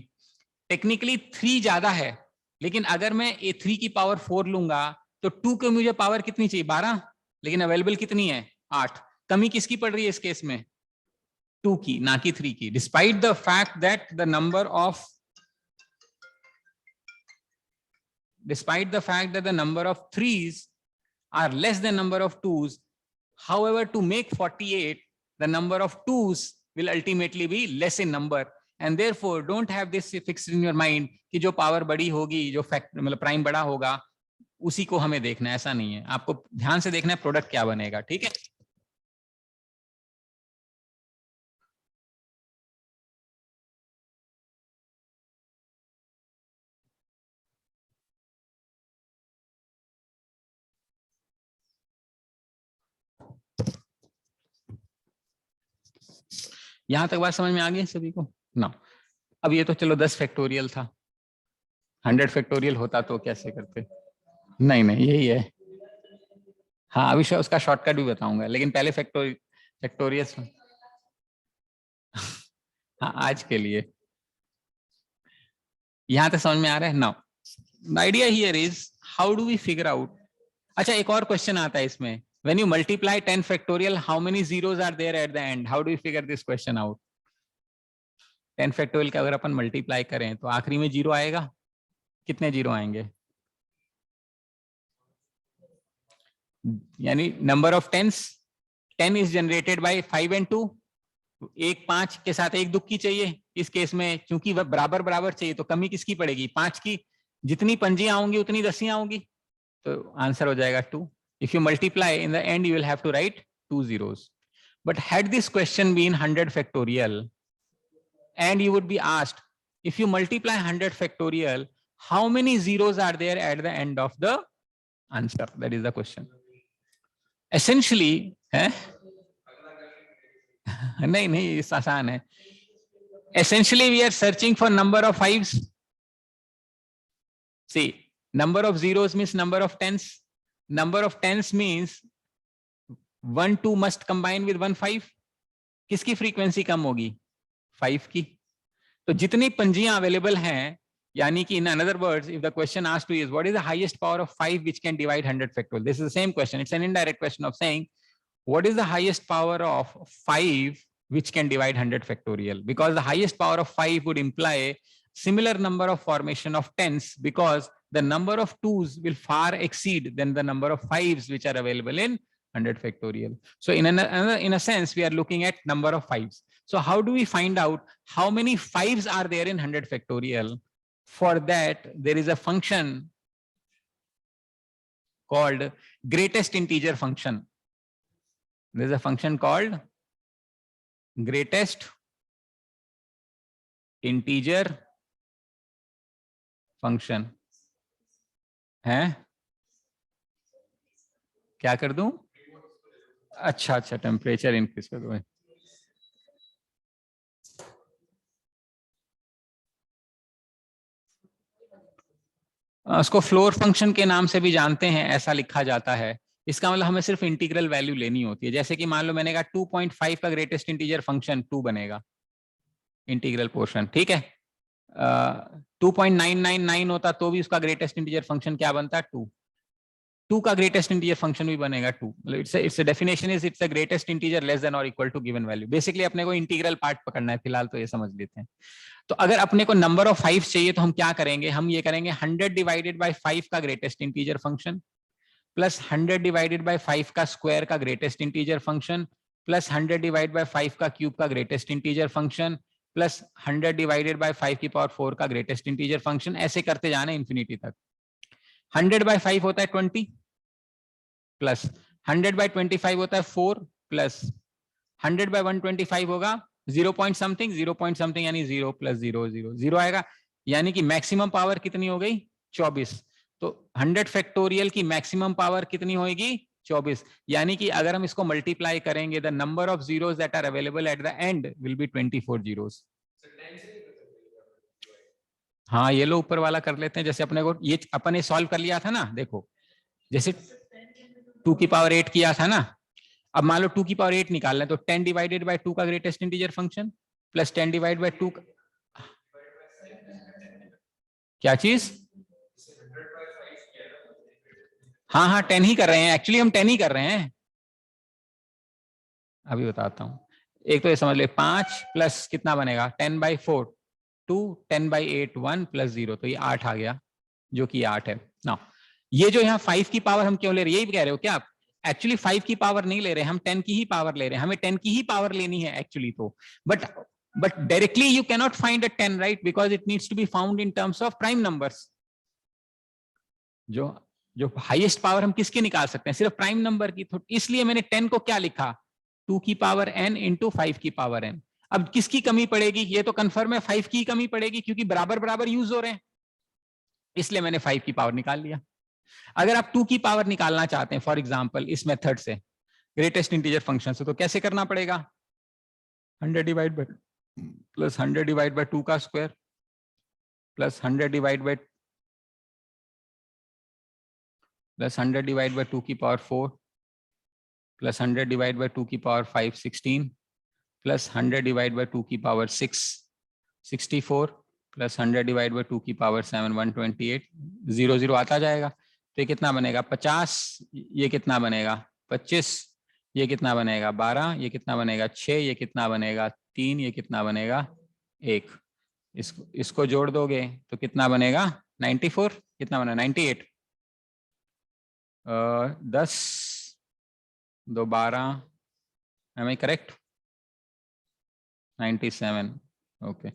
टेक्निकली 3 ज्यादा है, लेकिन अगर मैं 3 की पावर 4 लूंगा तो 2 को मुझे पावर कितनी चाहिए? 12. लेकिन अवेलेबल कितनी है? 8. कमी किसकी पड़ रही है इस केस में? 2 की, ना कि 3 की. Despite the fact that the number of threes are less than number of 2s. However, to make 48, the number of 2s will ultimately be less in number, and therefore don't have this fixed in your mind कि जो power बड़ी होगी, जो fact मतलब prime बड़ा होगा, उसी को हमें देखना है. ऐसा नहीं है, आपको ध्यान से देखना है प्रोडक्ट क्या बनेगा. ठीक है. यहां तक बात समझ में आ गई सभी को ना? अब ये तो चलो 10 फैक्टोरियल था, 100 फैक्टोरियल होता तो कैसे करते? नहीं नहीं, यही है. हाँ, अभी उसका शॉर्टकट भी बताऊंगा, लेकिन पहले फैक्टोरियल. हाँ, आज के लिए यहां तक समझ में आ रहा है? Now the idea here is how do we figure out. अच्छा, एक और क्वेश्चन आता है इसमें When you multiply 10 factorial, how many zeros are there at the end? How do you figure this question out? 10 factorial का अगर अपन multiply करें तो आखिरी में जीरो आएगा, कितने जीरो आएंगे? यानी number of tens, 10 is generated by 5 and 2, एक 5 के साथ एक दुक्की चाहिए इस केस में, क्योंकि वह बराबर बराबर चाहिए तो कमी किसकी पड़ेगी? 5 की। जितनी पंजियां होंगी उतनी दसियां होंगी, तो आंसर हो जाएगा 2. If you multiply, in the end you will have to write 2 zeros. But had this question been 100 factorial and you would be asked, if you multiply 100 factorial, how many zeros are there at the end of the answer? That is the question. Essentially, नहीं, इस आसान है. Essentially we are searching for number of fives. See, number of zeros means number of tens. Number of tens means 1 2 must combine with 1 5. किसकी frequency कम होगी? 5 की. तो जितनी पंजियां available हैं, यानी कि in another words, if the question asked you is what is the highest power of 5 which can divide 100 factorial? This is the same question. It's an indirect question of saying what is the highest power of 5 which can divide 100 factorial? Because the highest power of 5 would imply similar number of formation of tens, because the number of twos will far exceed than the number of fives which are available in 100 factorial. So in a sense, we are looking at number of fives. So how do we find out how many fives are there in 100 factorial? For that, there is a function called greatest integer function. There is a function called greatest integer function. है क्या कर दूं? अच्छा, temperature increase कर दो. उसको floor function के नाम से भी जानते हैं, ऐसा लिखा जाता है. इसका मतलब हमें सिर्फ इंटीग्रल वैल्यू लेनी होती है. जैसे कि मान लो मैंने कहा 2.5 का ग्रेटेस्ट इंटीजर फंक्शन 2 बनेगा, इंटीग्रल पोर्शन, ठीक है. 2.999 होता तो भी उसका ग्रेटेस्ट इंटीजर फंक्शन क्या बनता? 2 का ग्रेटेस्ट इंटीजर फंक्शन भी बनेगा 2. मतलब its definition is it's the greatest integer less than और equal to given value. Basically अपने को इंटीग्रल पार्ट पकड़ना है, फिलहाल तो ये समझ लेते हैं. तो अगर अपने को नंबर ऑफ 5 चाहिए तो हम क्या करेंगे? हम ये करेंगे 100 डिवाइडेड बाय 5 का greatest integer function plus 100 divided by 5 का स्क्वायर का greatest integer function plus 100 divide by 5 का क्यूब का greatest integer function plus 100 divided by 5 की पावर 4 का ग्रेटेस्ट इंटीजर फंक्शन. ऐसे करते जाना इन्फिनिटी तक. 100 बाय 5 होता है 20 प्लस 100 बाय 25 होता है 4 प्लस 100 बाय 125 होगा 0 पॉइंट समथिंग यानी 0 प्लस 0 0 0 आएगा. यानी कि मैक्सिमम पावर कितनी हो गई? 24. तो 100 फैक्टोरियल की मैक्सिमम पावर कितनी होगी? 24. यानी कि अगर हम इसको मल्टीप्लाई करेंगे, the number of zeros that are available at the end will be 24 zeros. हाँ, ये लो ऊपर वाला कर लेते हैं. जैसे अपने को ये अपन ने सॉल्व कर लिया था ना, देखो जैसे 2 की पावर 8 किया था ना. अब मान लो 2 की पावर 8 निकालना है तो 10 डिवाइडेड बाय 2 का greatest integer function plus 10 divide by 2 क्या चीज? हाँ 10 ही कर रहे हैं. एक्चुअली हम 10 ही कर रहे हैं. अभी बताता हूं. एक तो ये समझ ले 5 प्लस कितना बनेगा? 10 बाई 4 2, 10 बाई 8 1 प्लस 0, तो ये 8 आ गया, जो कि 8 है ना. ये जो यहाँ 5 की पावर हम क्यों ले रहे हैं, यही कह रहे हो क्या आप? एक्चुअली 5 की पावर नहीं ले रहे, हम 10 की ही पावर ले रहे हैं. हमें 10 की ही पावर लेनी है एक्चुअली तो. But directly you cannot find a 10, right? Because it needs to be found in terms of prime numbers. जो हाईएस्ट पावर हम किसकी निकाल सकते हैं? सिर्फ प्राइम नंबर की. तो इसलिए मैंने 10 को क्या लिखा? 2 की पावर n इंटू 5 की पावर n. अब किसकी कमी पड़ेगी? ये तो कंफर्म है 5 की कमी पड़ेगी, क्योंकि बराबर बराबर यूज हो रहे हैं, इसलिए मैंने 5 की पावर निकाल लिया. अगर आप 2 की पावर निकालना चाहते हैं फॉर एग्जांपल इस मेथड से, ग्रेटेस्ट इंटीजर फंक्शन से, तो कैसे करना पड़ेगा? 100 divide by plus 100 divide by 2 का square plus 100 divide by plus 100 divide by 2 की पावर 4 प्लस 100 डिवाइड बाय 2 की पावर 5 16 प्लस 100 डिवाइड बाय 2 की पावर 6 64 प्लस 100 डिवाइड बाय 2 की पावर 7 128. 0 0 आता जाएगा, तो ये कितना बनेगा? 50. ये कितना बनेगा? 25, ये कितना बनेगा 12, ये कितना बनेगा 6, ये कितना बनेगा 3, ये कितना बनेगा 1। इसको जोड़ दोगे तो कितना बनेगा 94, कितना बना 98, 10 2 12, am I correct? 97. Okay,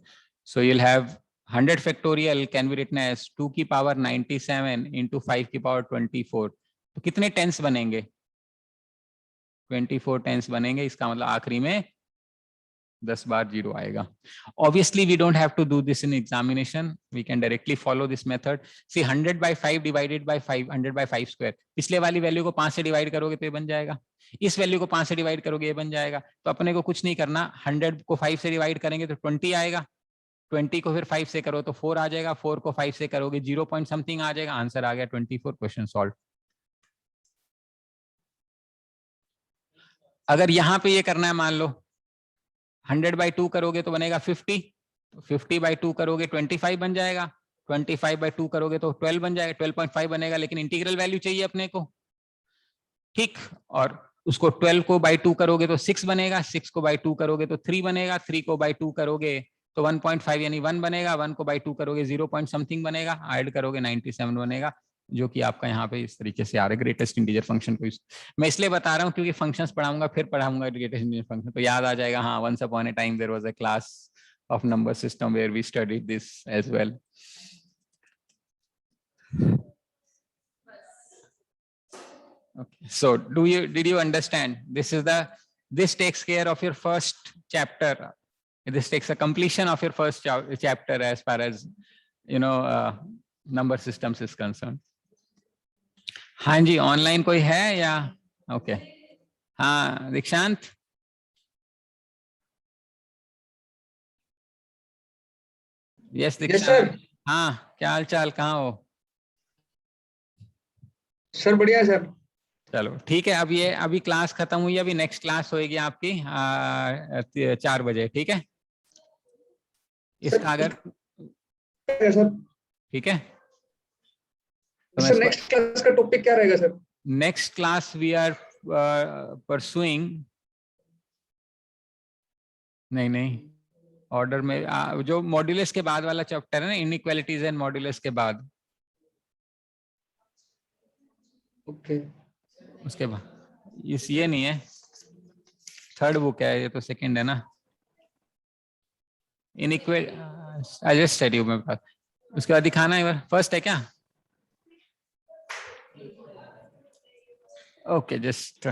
so you'll have 100 factorial can be written as 2 की पावर 97 into 5 की पावर 24। तो कितने टेंस बनेंगे? 24 टेंस बनेंगे। इसका मतलब आखिरी में 10 बार 0 आएगा। Obviously we don't have to do this in examination, we can directly follow this method। See 100 by 5 divided by 5, 100 by 5 square, पिछले वाली वैल्यू को 5 से डिवाइड करोगे तो ये बन जाएगा, इस वैल्यू को 5 से डिवाइड करोगे ये बन जाएगा। तो अपने को कुछ नहीं करना, 100 को 5 से डिवाइड करेंगे तो 20 आएगा, 20 को फिर 5 से करो तो 4 आ जाएगा, 4 को 5 से करोगे 0 पॉइंट समथिंग आ जाएगा, आंसर आ गया 24। Question solve. अगर यहाँ पे ये करना है, मान लो 100 by 2 करोगे तो बनेगा 50, 50 by 2 करोगे 25 बन जाएगा, 25 by 2 करोगे तो 12 बन जाएगा, 12.5 बनेगा, लेकिन इंटीग्रल वैल्यू चाहिए अपने को, ठीक। और उसको 12 को by 2 करोगे तो 6 बनेगा, 6 को by 2 करोगे तो 3 बनेगा, 3 को by 2 करोगे तो 1.5 यानी 1 बनेगा, 1 को by 2 करोगे 0 पॉइंट समथिंग बनेगा, ऐड करोगे 97 बनेगा, जो कि आपका यहाँ पे इस तरीके से आ रहा है ग्रेटेस्ट इंटीजर फंक्शन को। मैं इसलिए बता रहा हूँ क्योंकि फंक्शंस पढ़ाऊंगा, फिर पढ़ाऊंगा ग्रेटेस्ट इंटीजर फंक्शन, तो याद आ जाएगा, हाँ once upon a time there was a class of number system where we studied this as well. Okay, so did you understand? This takes care of your first chapter. This takes a completion of your first chapter as far as number systems is concerned. हाँ जी, online कोई है या? Okay, हाँ दीक्षांत। Yes दीक्षांत। हाँ, क्या हाल चाल, कहाँ हो? सर बढ़िया सर। चलो ठीक है, अब ये अभी क्लास खत्म हुई, अभी नेक्स्ट क्लास होगी आपकी 4 बजे, ठीक है? इसका अगर सर ठीक है तो सर नेक्स्ट क्लास का टॉपिक क्या रहेगा sir? Next class we are pursuing, नहीं ऑर्डर में जो मॉड्यूलस के बाद वाला चैप्टर है ना, इनइक्वालिटीज एंड मॉड्यूलस के बाद, ओके उसके बाद ये नहीं है, थर्ड बुक है ये, तो सेकंड है ना inequal. I just said you, मेरे पास उसके बाद दिखाना है, फर्स्ट है क्या? ओके जस्ट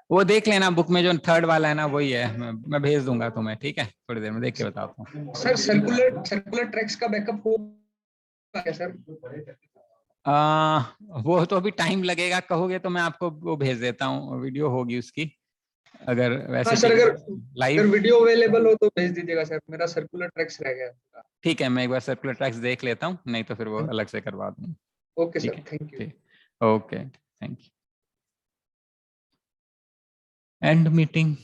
वो देख लेना, बुक में जो थर्ड वाला है ना वही है, मैं भेज दूंगा तुम्हें, ठीक है? थोड़ी देर में देख के बताता हूँ। सर सर्कुलर ट्रैक्स का बैकअप होगा क्या सर? वो तो अभी टाइम लगेगा, कहोगे तो मैं आपको वो भेज देता हूँ, वीडियो होगी उसकी, अगर वैसे सर अगर लाइव वीडियो अवेलेबल हो तो भेज दीजिएगा सर, मेरा सर्कुलर ट्रैक्स रह गया। ठीक है, मैं एक बार सर्कुलर ट्रैक्स देख लेता हूँ, नहीं तो फिर वो अलग से करवा दूंगा। Okay sir, thank you. Okay, thank you. And meeting.